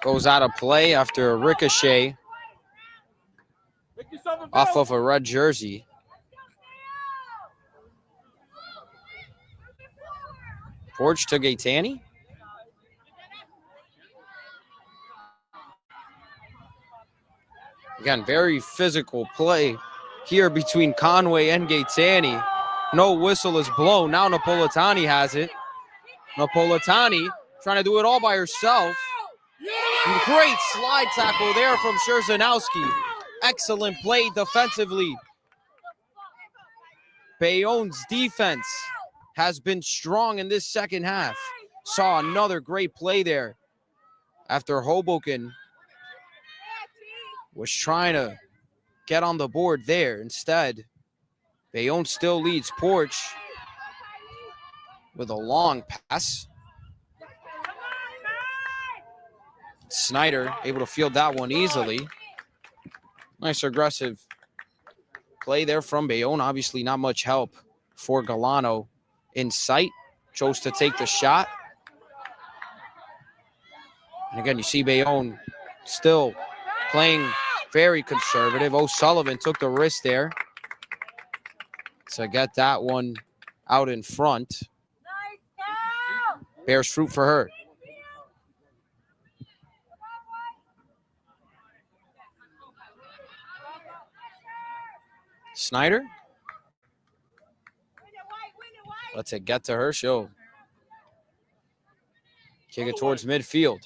Goes out of play after a ricochet off of a red jersey. Porch to Gaetani. Again, very physical play here between Conway and Gaetani. No whistle is blown. Now Napolitani has it. Napolitani trying to do it all by herself. Great slide tackle there from Szerzanowski. Excellent play defensively. Bayonne's defense has been strong in this second half. Saw another great play there after Hoboken was trying to get on the board there. Instead, Bayonne still leads Porch with a long pass. Snyder able to field that one easily. Nice aggressive play there from Bayonne. Obviously not much help for Galano in sight. Chose to take the shot. And again, you see Bayonne still playing very conservative. O'Sullivan took the risk there to get that one out in front. Bears fruit for her. Snyder. Let's it get to her. She'll kick it towards midfield.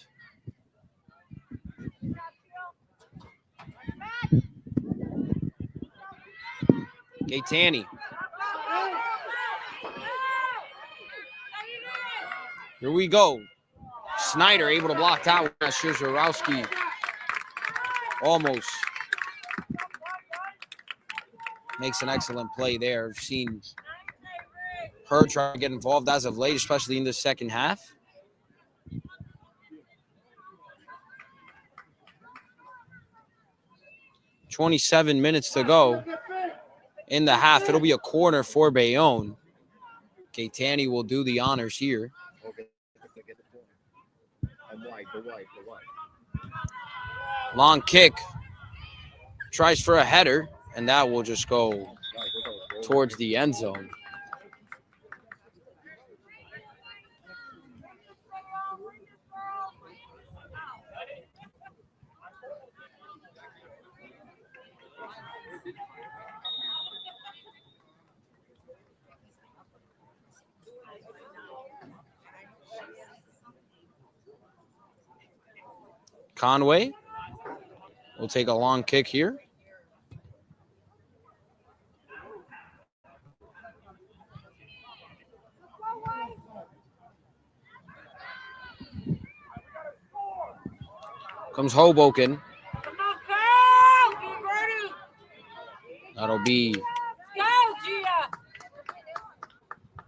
Gaetani. Here we go. Snyder able to block that one. Szyrzarowski almost makes an excellent play there. I've seen her try to get involved as of late, especially in the second half. "27 minutes to go in the half. It'll be a corner for Bayonne. Gaetani will do the honors here. Long kick. Tries for a header, and that will just go towards the end zone. Conway will take a long kick here. Comes Hoboken. That'll be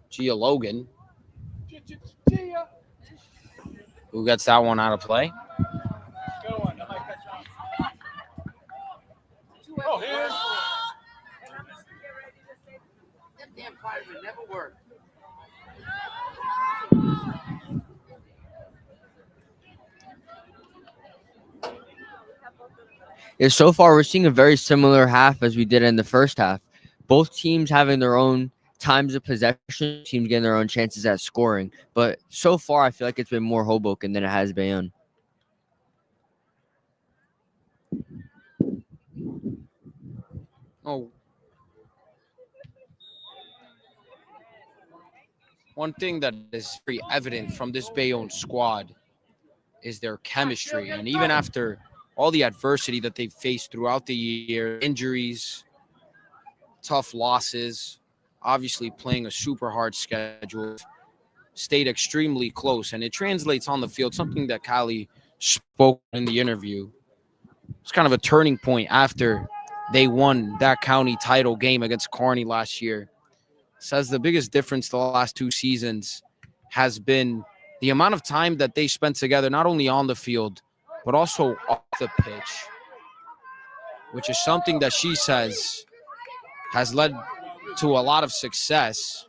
Gia Logan, who gets that one out of play. Oh, here. Yeah, so far we're seeing a very similar half as we did in the first half. Both teams having their own times of possession, teams getting their own chances at scoring. But so far, I feel like it's been more Hoboken than it has Bayonne. Oh. One thing that is very evident from this Bayonne squad is their chemistry. And even after all the adversity that they've faced throughout the year, injuries, tough losses, obviously playing a super hard schedule, stayed extremely close, and it translates on the field, something that Kylie spoke in the interview. It's kind of a turning point after they won that county title game against Kearney last year. Says the biggest difference the last 2 seasons has been the amount of time that they spent together, not only on the field, but also off the pitch, which is something that she says has led to a lot of success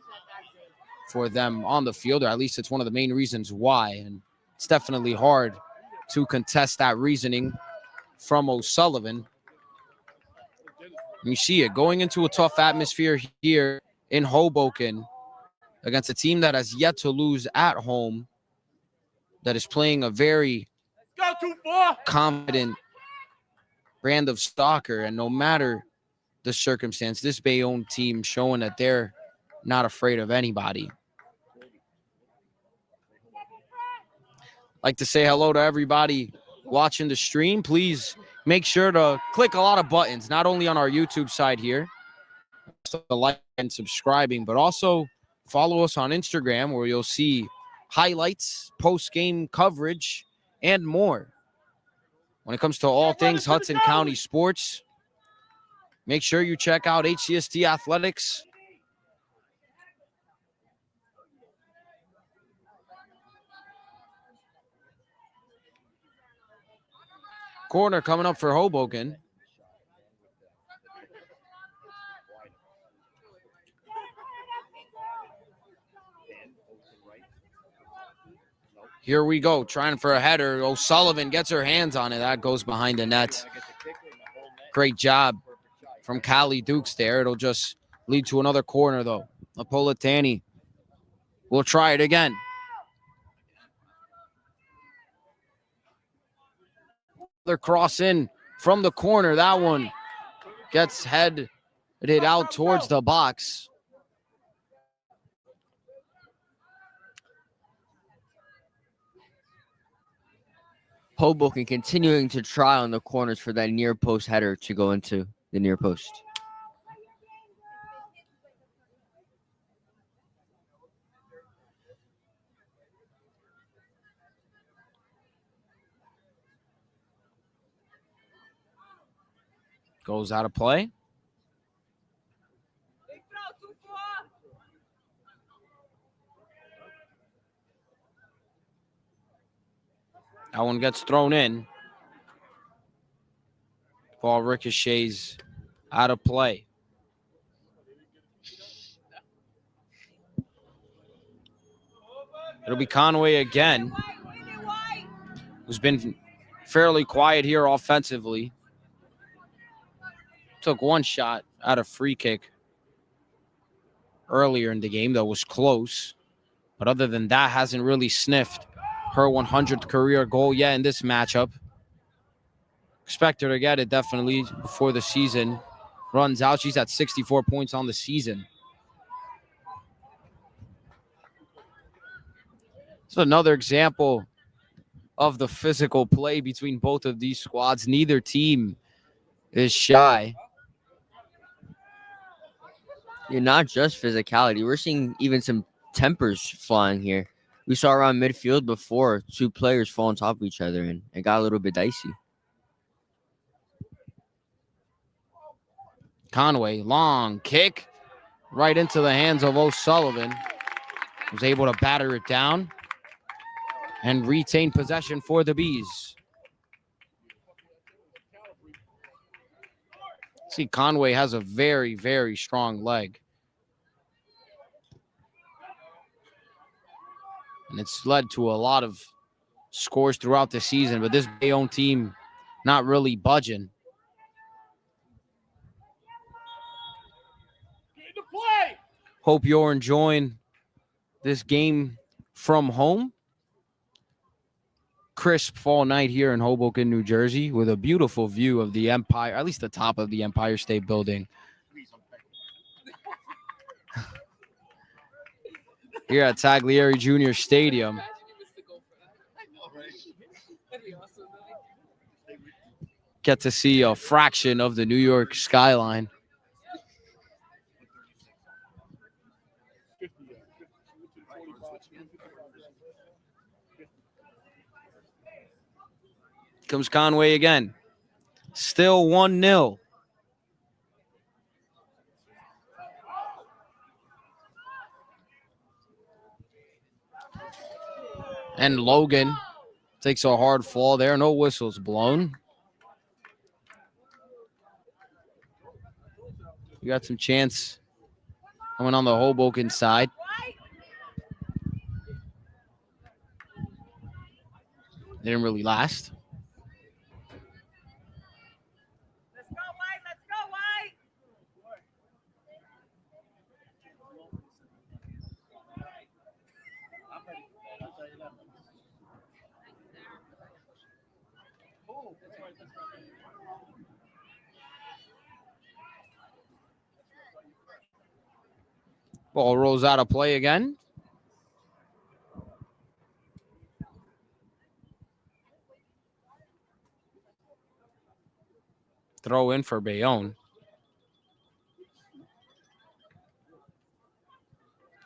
for them on the field, or at least it's one of the main reasons why. And it's definitely hard to contest that reasoning from O'Sullivan. You see it going into a tough atmosphere here in Hoboken against a team that has yet to lose at home, that is playing a very confident brand of soccer. And no matter the circumstance, this Bayonne team showing that they're not afraid of anybody. Like to say hello to everybody watching the stream. Please make sure to click a lot of buttons, not only on our YouTube side here, so like and subscribing, but also follow us on Instagram, where you'll see highlights, post-game coverage, and more. When it comes to all things Hudson County sports, make sure you check out HCST Athletics. Corner coming up for Hoboken. Here we go, trying for a header. O'Sullivan gets her hands on it. That goes behind the net. Great job from Callie Dukes there. It'll just lead to another corner, though. Napolitani will try it again. Another cross in from the corner. That one gets headed out towards the box. Hoboken continuing to try on the corners for that near post header to go into the near post. Goes out of play. That one gets thrown in. Ball ricochets out of play. It'll be Conway again, who's been fairly quiet here offensively. Took one shot at a free kick earlier in the game that was close. But other than that, hasn't really sniffed her 100th career goal yet in this matchup. Expect her to get it definitely before the season runs out. She's at 64 points on the season. It's another example of the physical play between both of these squads. Neither team is shy. You're not just physicality. We're seeing even some tempers flying here. We saw around midfield before 2 players fall on top of each other, and it got a little bit dicey. Conway, long kick right into the hands of O'Sullivan. Was able to batter it down and retain possession for the Bees. See, Conway has a very, very strong leg. And it's led to a lot of scores throughout the season, but this Bayonne team not really budging. Hope you're enjoying this game from home. Crisp fall night here in Hoboken, New Jersey, with a beautiful view of the Empire, at least the top of the Empire State Building. Here at Taglieri Junior Stadium. Get to see a fraction of the New York skyline. Comes Conway again. Still 1-0. And Logan takes a hard fall there. No whistles blown. We got some chance coming on the Hoboken side. Didn't really last. Let's go, White. Let's go, White. Ball rolls out of play again. Throw in for Bayonne.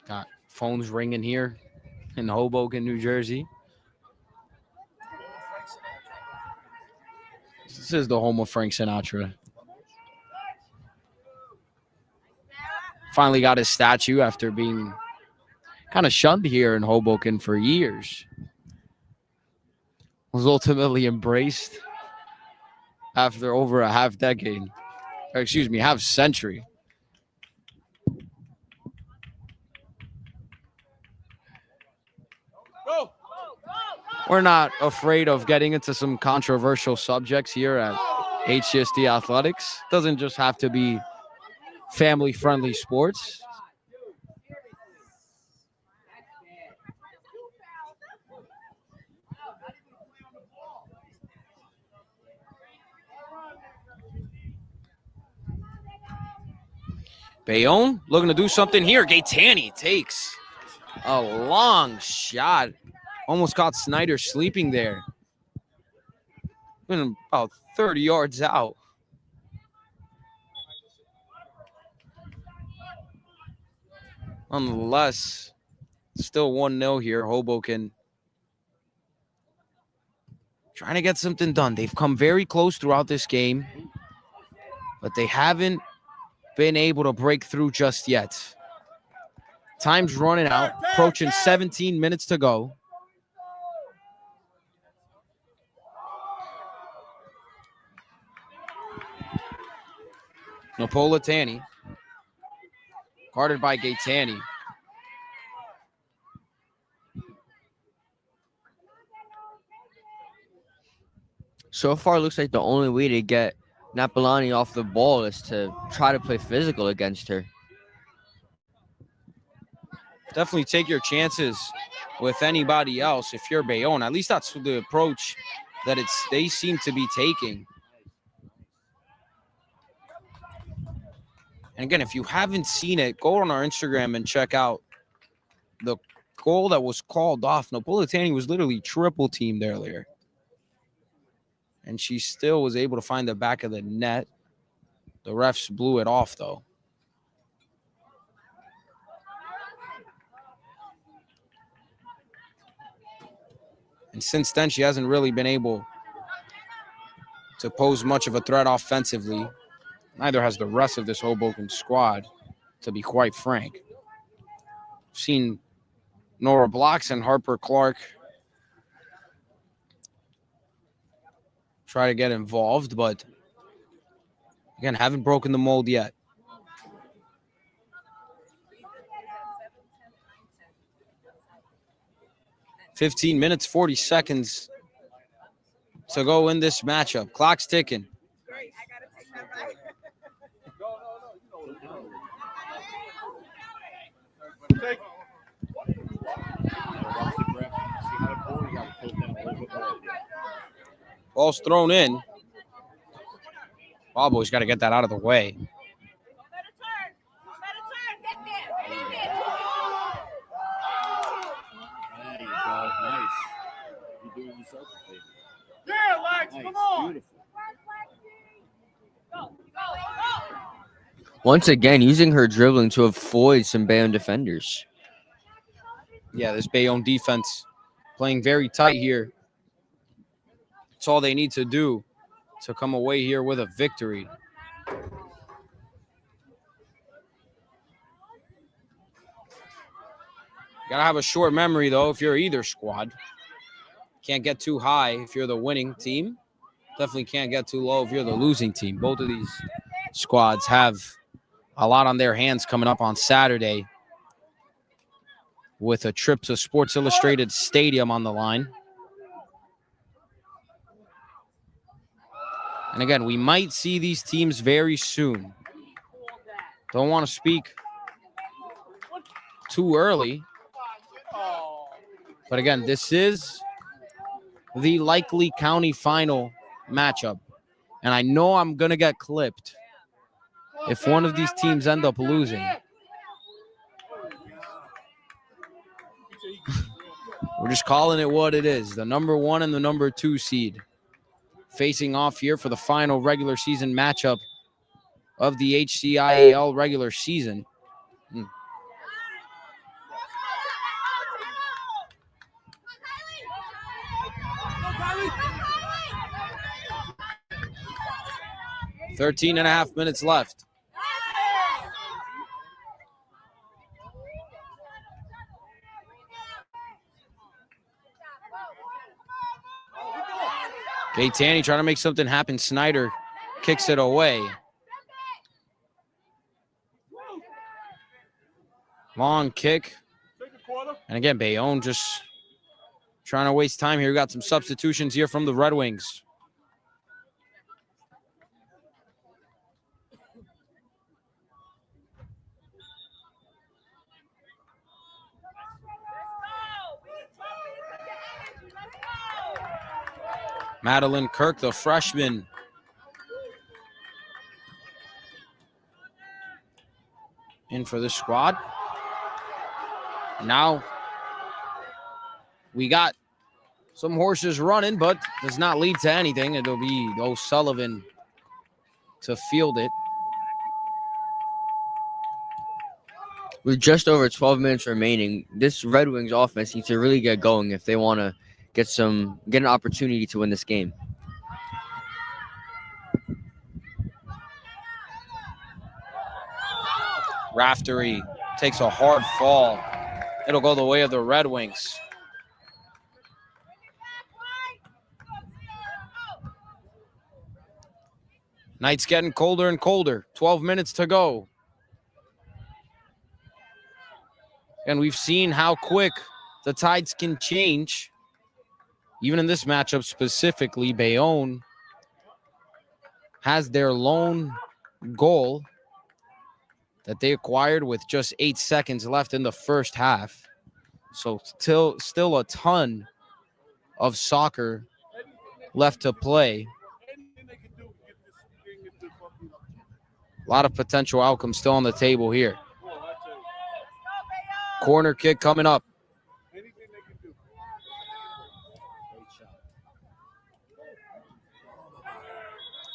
Got phones ringing here in Hoboken, New Jersey. This is the home of Frank Sinatra. Finally got his statue after being kind of shunned here in Hoboken for years. Was ultimately embraced after over a half decade. Or excuse me, half century. Go. We're not afraid of getting into some controversial subjects here at HCSD Athletics. Doesn't just have to be family-friendly sports. Bayonne looking to do something here. Gaetani takes a long shot. Almost caught Snyder sleeping there. Been about 30 yards out. Nonetheless, still 1-0 here. Hoboken trying to get something done. They've come very close throughout this game, but they haven't been able to break through just yet. Time's running out, approaching 17 minutes to go. Napolitani, guarded by Gaetani. So far, it looks like the only way to get Napolani off the ball is to try to play physical against her. Definitely take your chances with anybody else if you're Bayonne. At least that's the approach that they seem to be taking. And again, if you haven't seen it, go on our Instagram and check out the goal that was called off. Napolitani was literally triple teamed earlier. And she still was able to find the back of the net. The refs blew it off, though. And since then, she hasn't really been able to pose much of a threat offensively. Neither has the rest of this Hoboken squad, to be quite frank. I've seen Nora Blocks and Harper Clark try to get involved, but again, haven't broken the mold yet. 15 minutes, 40 seconds to go in this matchup. Clock's ticking. Great. I gotta take that back. Take. Ball's thrown in. Ballboy's got to get that out of the way. Yeah, Lex, come on. Once again, using her dribbling to avoid some Bayonne defenders. Yeah, this Bayonne defense playing very tight here That's all they need to do to come away here with a victory. Gotta have a short memory, though, if you're either squad. Can't get too high if you're the winning team. Definitely can't get too low if you're the losing team. Both of these squads have a lot on their hands coming up on Saturday with a trip to Sports Illustrated Stadium on the line. And again, we might see these teams very soon. Don't want to speak too early. But again, this is the likely county final matchup. And I know I'm going to get clipped if one of these teams end up losing. We're just calling it what it is. The number 1 and the number 2 seed facing off here for the final regular season matchup of the HCIAL regular season. 13 and a half minutes left. Gaetani trying to make something happen. Snyder kicks it away. Long kick. And again, Bayonne just trying to waste time here. We got some substitutions here from the Red Wings. Madeline Kirk, the freshman. In for the squad. Now we got some horses running, but does not lead to anything. It'll be O'Sullivan to field it. With just over 12 minutes remaining, this Red Wings offense needs to really get going if they want to get an opportunity to win this game. Raftery takes a hard fall. It'll go the way of the Red Wings. Night's getting colder and colder. 12 minutes to go. And we've seen how quick the tides can change. Even in this matchup specifically, Bayonne has their lone goal that they acquired with just 8 seconds left in the first half. So still a ton of soccer left to play. A lot of potential outcomes still on the table here. Corner kick coming up.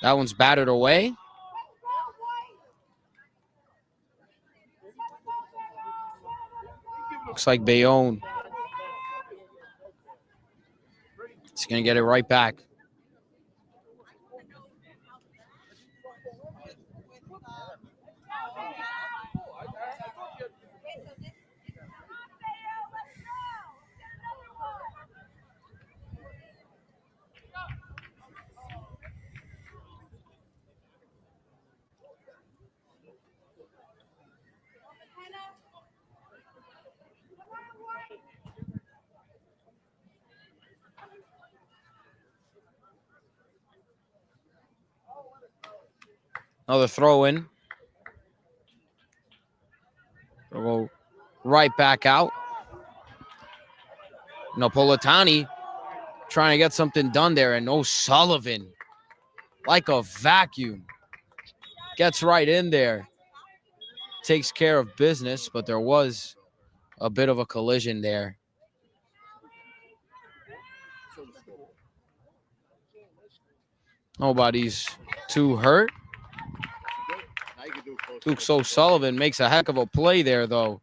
That one's battered away. Looks like Bayonne is going to get it right back. Another throw in. We'll go right back out. Napolitani trying to get something done there, and O'Sullivan, like a vacuum, gets right in there. Takes care of business, but there was a bit of a collision there. Nobody's too hurt. Dukes O'Sullivan makes a heck of a play there, though,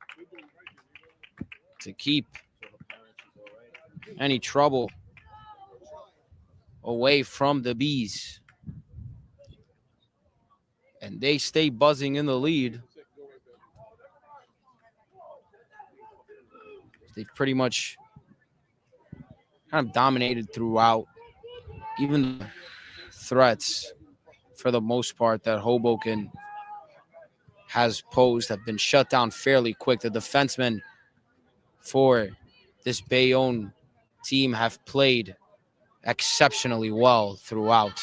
to keep any trouble away from the Bees. And they stay buzzing in the lead. They've pretty much kind of dominated throughout. Even the threats, for the most part, that Hoboken has posed have been shut down fairly quick. The defensemen for this Bayonne team have played exceptionally well throughout.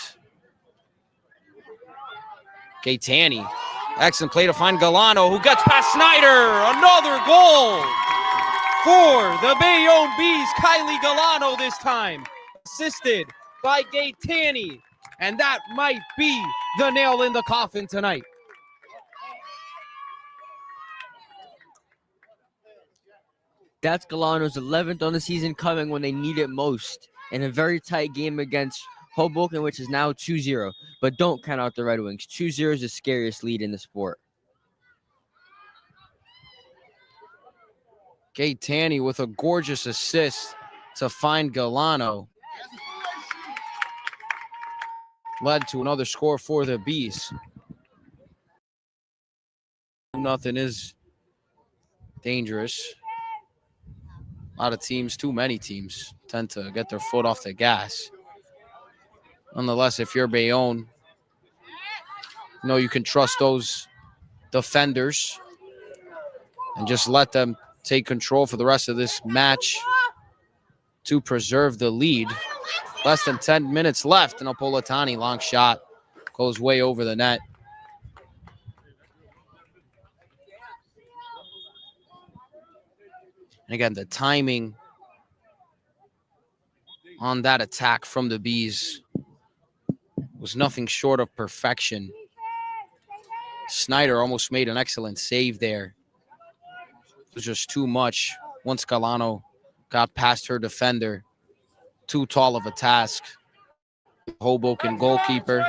Gaetani, excellent play to find Galano, who gets past Snyder. Another goal for the Bayonne Bees. Kylie Galano this time, assisted by Gaetani. And that might be the nail in the coffin tonight. That's Galano's 11th on the season, coming when they need it most in a very tight game against Hoboken, which is now 2-0. But don't count out the Red Wings. 2-0 is the scariest lead in the sport. Gaetani with a gorgeous assist to find Galano. Led to another score for the Bees. Nothing is dangerous. A lot of teams, too many teams, tend to get their foot off the gas. Nonetheless, if you're Bayonne, you know you can trust those defenders and just let them take control for the rest of this match to preserve the lead. Less than 10 minutes left, and Napolitani, long shot, goes way over the net. And again, the timing on that attack from the Bees was nothing short of perfection. Snyder almost made an excellent save there. It was just too much once Galano got past her defender. Too tall of a task. Hoboken goalkeeper.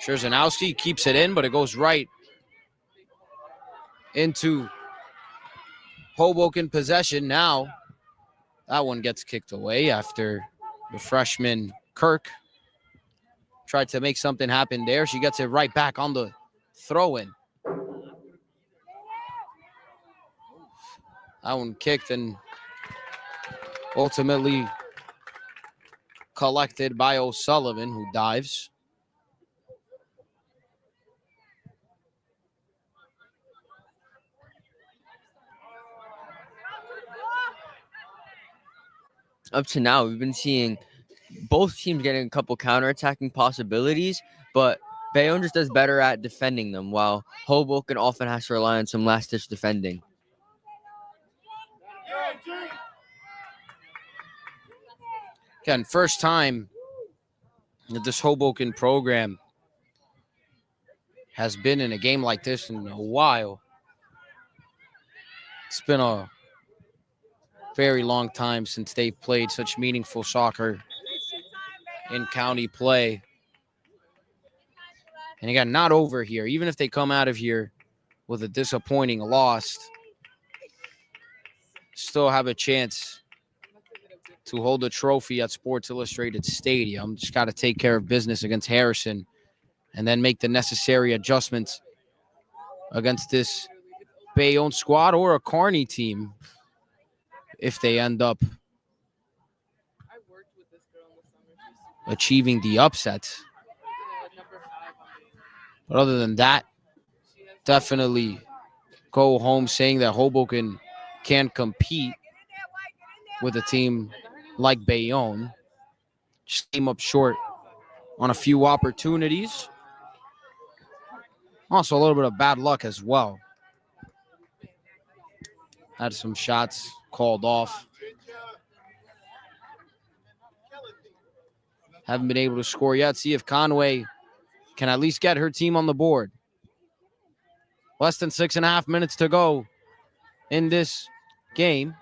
Szerzanowski keeps it in, but it goes right into Hoboken possession. Now that one gets kicked away after the freshman Kirk tried to make something happen there. She gets it right back on the throw-in. That one kicked and ultimately collected by O'Sullivan, who dives. Up to now, we've been seeing both teams getting a couple counterattacking possibilities, but Bayonne just does better at defending them, while Hoboken often has to rely on some last-ditch defending. Again, first time that this Hoboken program has been in a game like this in a while. It's been a very long time since they played such meaningful soccer in county play. And again, not over here. Even if they come out of here with a disappointing loss, still have a chance to hold a trophy at Sports Illustrated Stadium. Just got to take care of business against Harrison and then make the necessary adjustments against this Bayonne squad or a Kearney team if they end up achieving the upset. But other than that, definitely go home saying that Hoboken can compete with a team like Bayonne. Just came up short on a few opportunities. Also a little bit of bad luck as well. Had some shots called off. Haven't been able to score yet. See if Conway can at least get her team on the board. Less than 6.5 minutes to go in this game.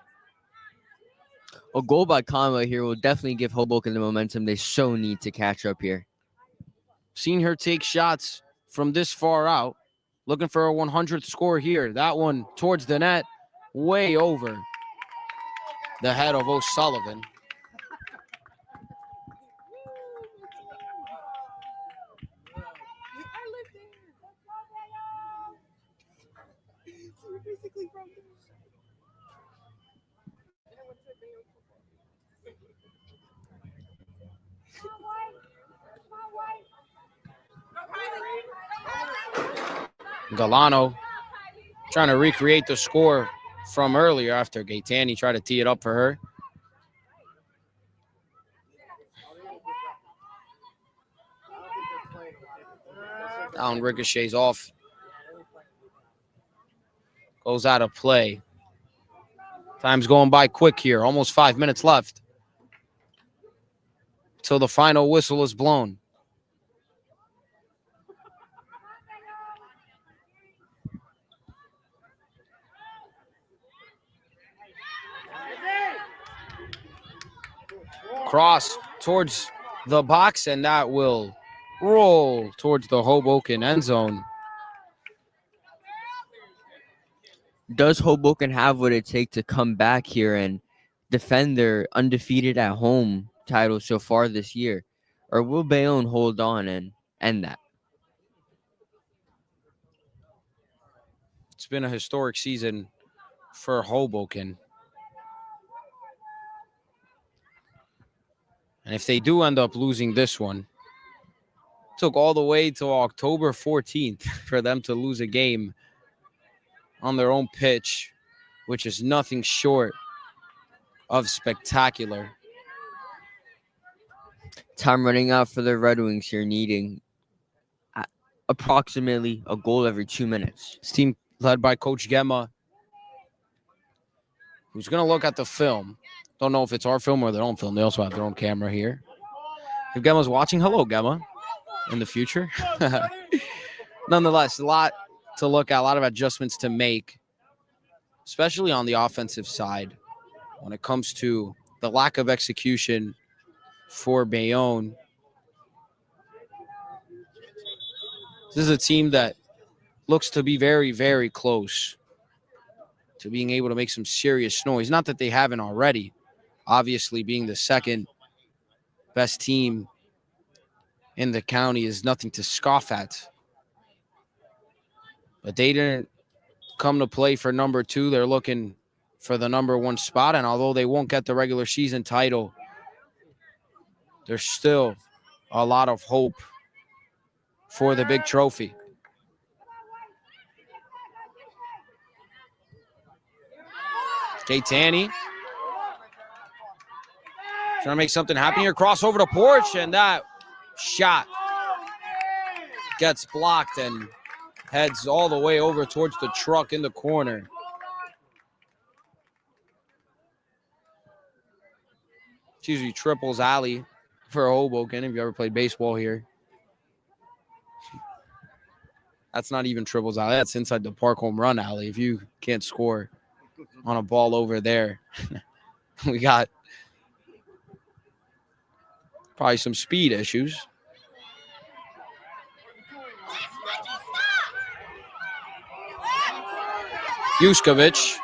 A goal by Conway here will definitely give Hoboken the momentum they so need to catch up here. Seen her take shots from this far out. Looking for a 100th score here. That one towards the net way over the head of O'Sullivan. Galano trying to recreate the score from earlier after Gaetani tried to tee it up for her. Down ricochets off. Goes out of play. Time's going by quick here. Almost 5 minutes left till the final whistle is blown. Cross towards the box, and that will roll towards the Hoboken end zone. Does Hoboken have what it takes to come back here and defend their undefeated at home title so far this year? Or will Bayonne hold on and end that? It's been a historic season for Hoboken. And if they do end up losing this one, it took all the way to October 14th for them to lose a game on their own pitch, which is nothing short of spectacular. Time running out for the Redwings here, needing approximately a goal every 2 minutes. This team led by Coach Gemma, who's going to look at the film. Don't know if it's our film or their own film. They also have their own camera here. If Gemma's watching, hello, Gemma, in the future. Nonetheless, a lot to look at, a lot of adjustments to make, especially on the offensive side when it comes to the lack of execution for Bayonne. This is a team that looks to be very, very close to being able to make some serious noise. Not that they haven't already. Obviously, being the second best team in the county is nothing to scoff at. But they didn't come to play for number 2. They're looking for the number 1 spot. And although they won't get the regular season title, there's still a lot of hope for the big trophy. Gaetani trying to make something happen here. Cross over the porch, and that shot gets blocked and heads all the way over towards the truck in the corner. It's usually triples alley for Hoboken if you ever played baseball here. That's not even triples alley. That's inside the park home run alley if you can't score on a ball over there. We got probably some speed issues. Yuskovic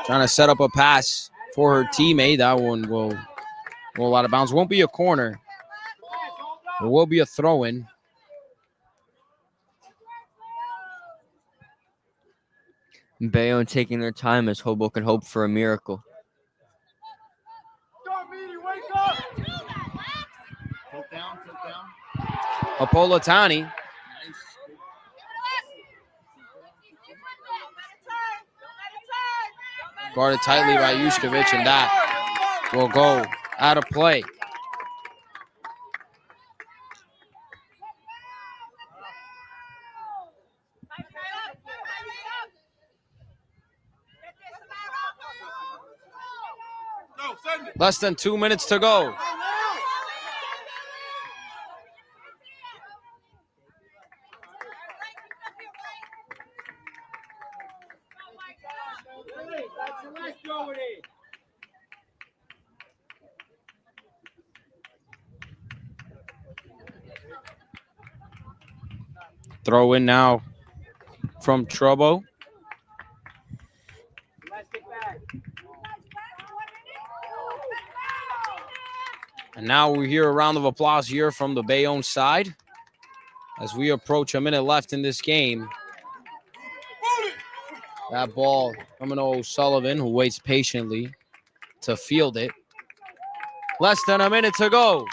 trying to set up a pass for her teammate. That one will roll out of bounds. Won't be a corner. There will be a throw-in. Bayonne taking their time as Hoboken hope for a miracle. Apolatani guarded tightly by Yuskovic, and that will go out of play. Less than 2 minutes to go. Throw in now from Trouble. And now we hear a round of applause here from the Bayonne side as we approach a minute left in this game. That ball coming to O'Sullivan, who waits patiently to field it. Less than a minute to go.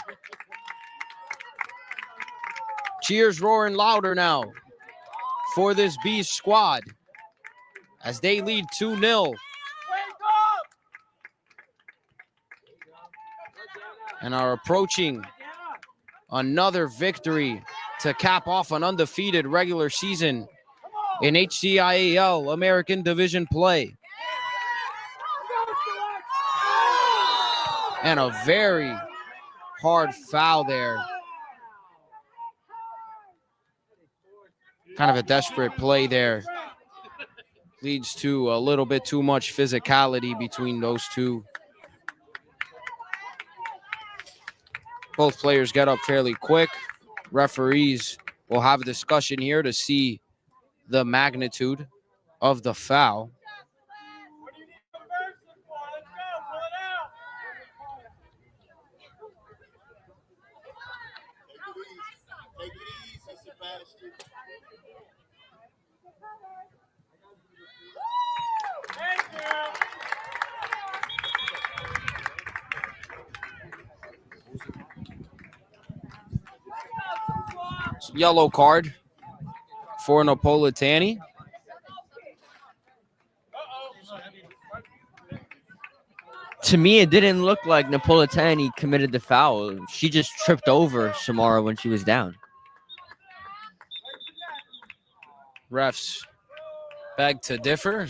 Cheers roaring louder now for this Bees squad as they lead 2-0. And are approaching another victory to cap off an undefeated regular season in HCIAL American Division play. And a very hard foul there. Kind of a desperate play there. Leads to a little bit too much physicality between those two. Both players get up fairly quick. Referees will have a discussion here to see the magnitude of the foul. Yellow card for Napolitani. To me, it didn't look like Napolitani committed the foul. She just tripped over Samara when she was down. Refs beg to differ.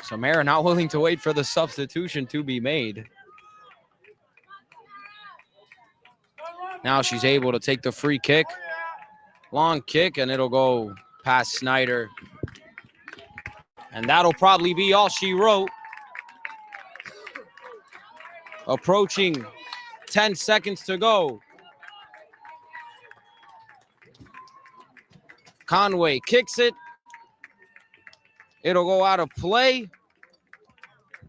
Samara not willing to wait for the substitution to be made. Now she's able to take the free kick. Long kick, and it'll go past Snyder. And that'll probably be all she wrote. Approaching 10 seconds to go. Conway kicks it. It'll go out of play.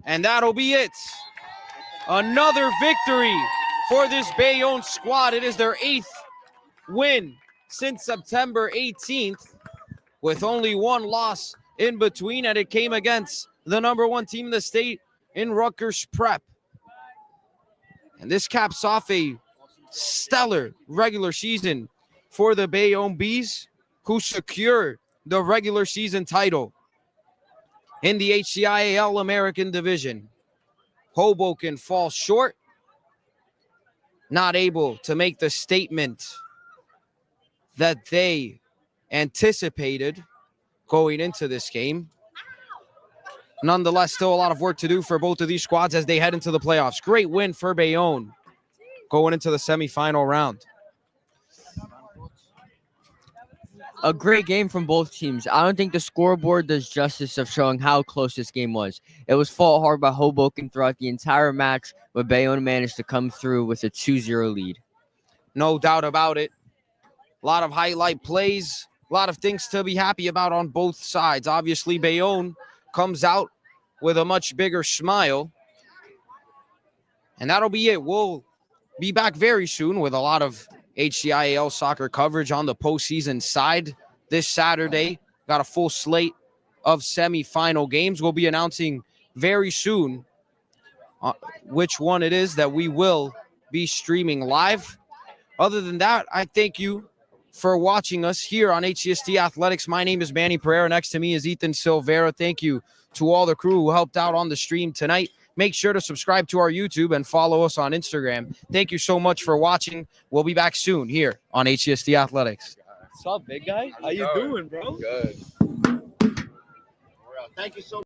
And that'll be it. Another victory for this Bayonne squad. It is their 8th win since September 18th, with only one loss in between, and it came against the #1 team in the state in Rutgers Prep. And this caps off a stellar regular season for the Bayonne Bees, who secured the regular season title in the HCIAL American Division. Hoboken falls short, not able to make the statement that they anticipated going into this game. Nonetheless, still a lot of work to do for both of these squads as they head into the playoffs. Great win for Bayonne going into the semifinal round. A great game from both teams. I don't think the scoreboard does justice of showing how close this game was. It was fought hard by Hoboken throughout the entire match, but Bayonne managed to come through with a 2-0 lead. No doubt about it. A lot of highlight plays, a lot of things to be happy about on both sides. Obviously, Bayonne comes out with a much bigger smile. And that'll be it. We'll be back very soon with a lot of HCIAL soccer coverage on the postseason side this Saturday. Got a full slate of semifinal games. We'll be announcing very soon which one it is that we will be streaming live. Other than that, I thank you for watching us here on HCST Athletics. My name is Manny Pereira. Next to me is Ethan Silvera. Thank you to all the crew who helped out on the stream tonight. Make sure to subscribe to our YouTube and follow us on Instagram. Thank you so much for watching. We'll be back soon here on HCST Athletics. What's up, big guy? How you doing, bro? Good. Thank you so much.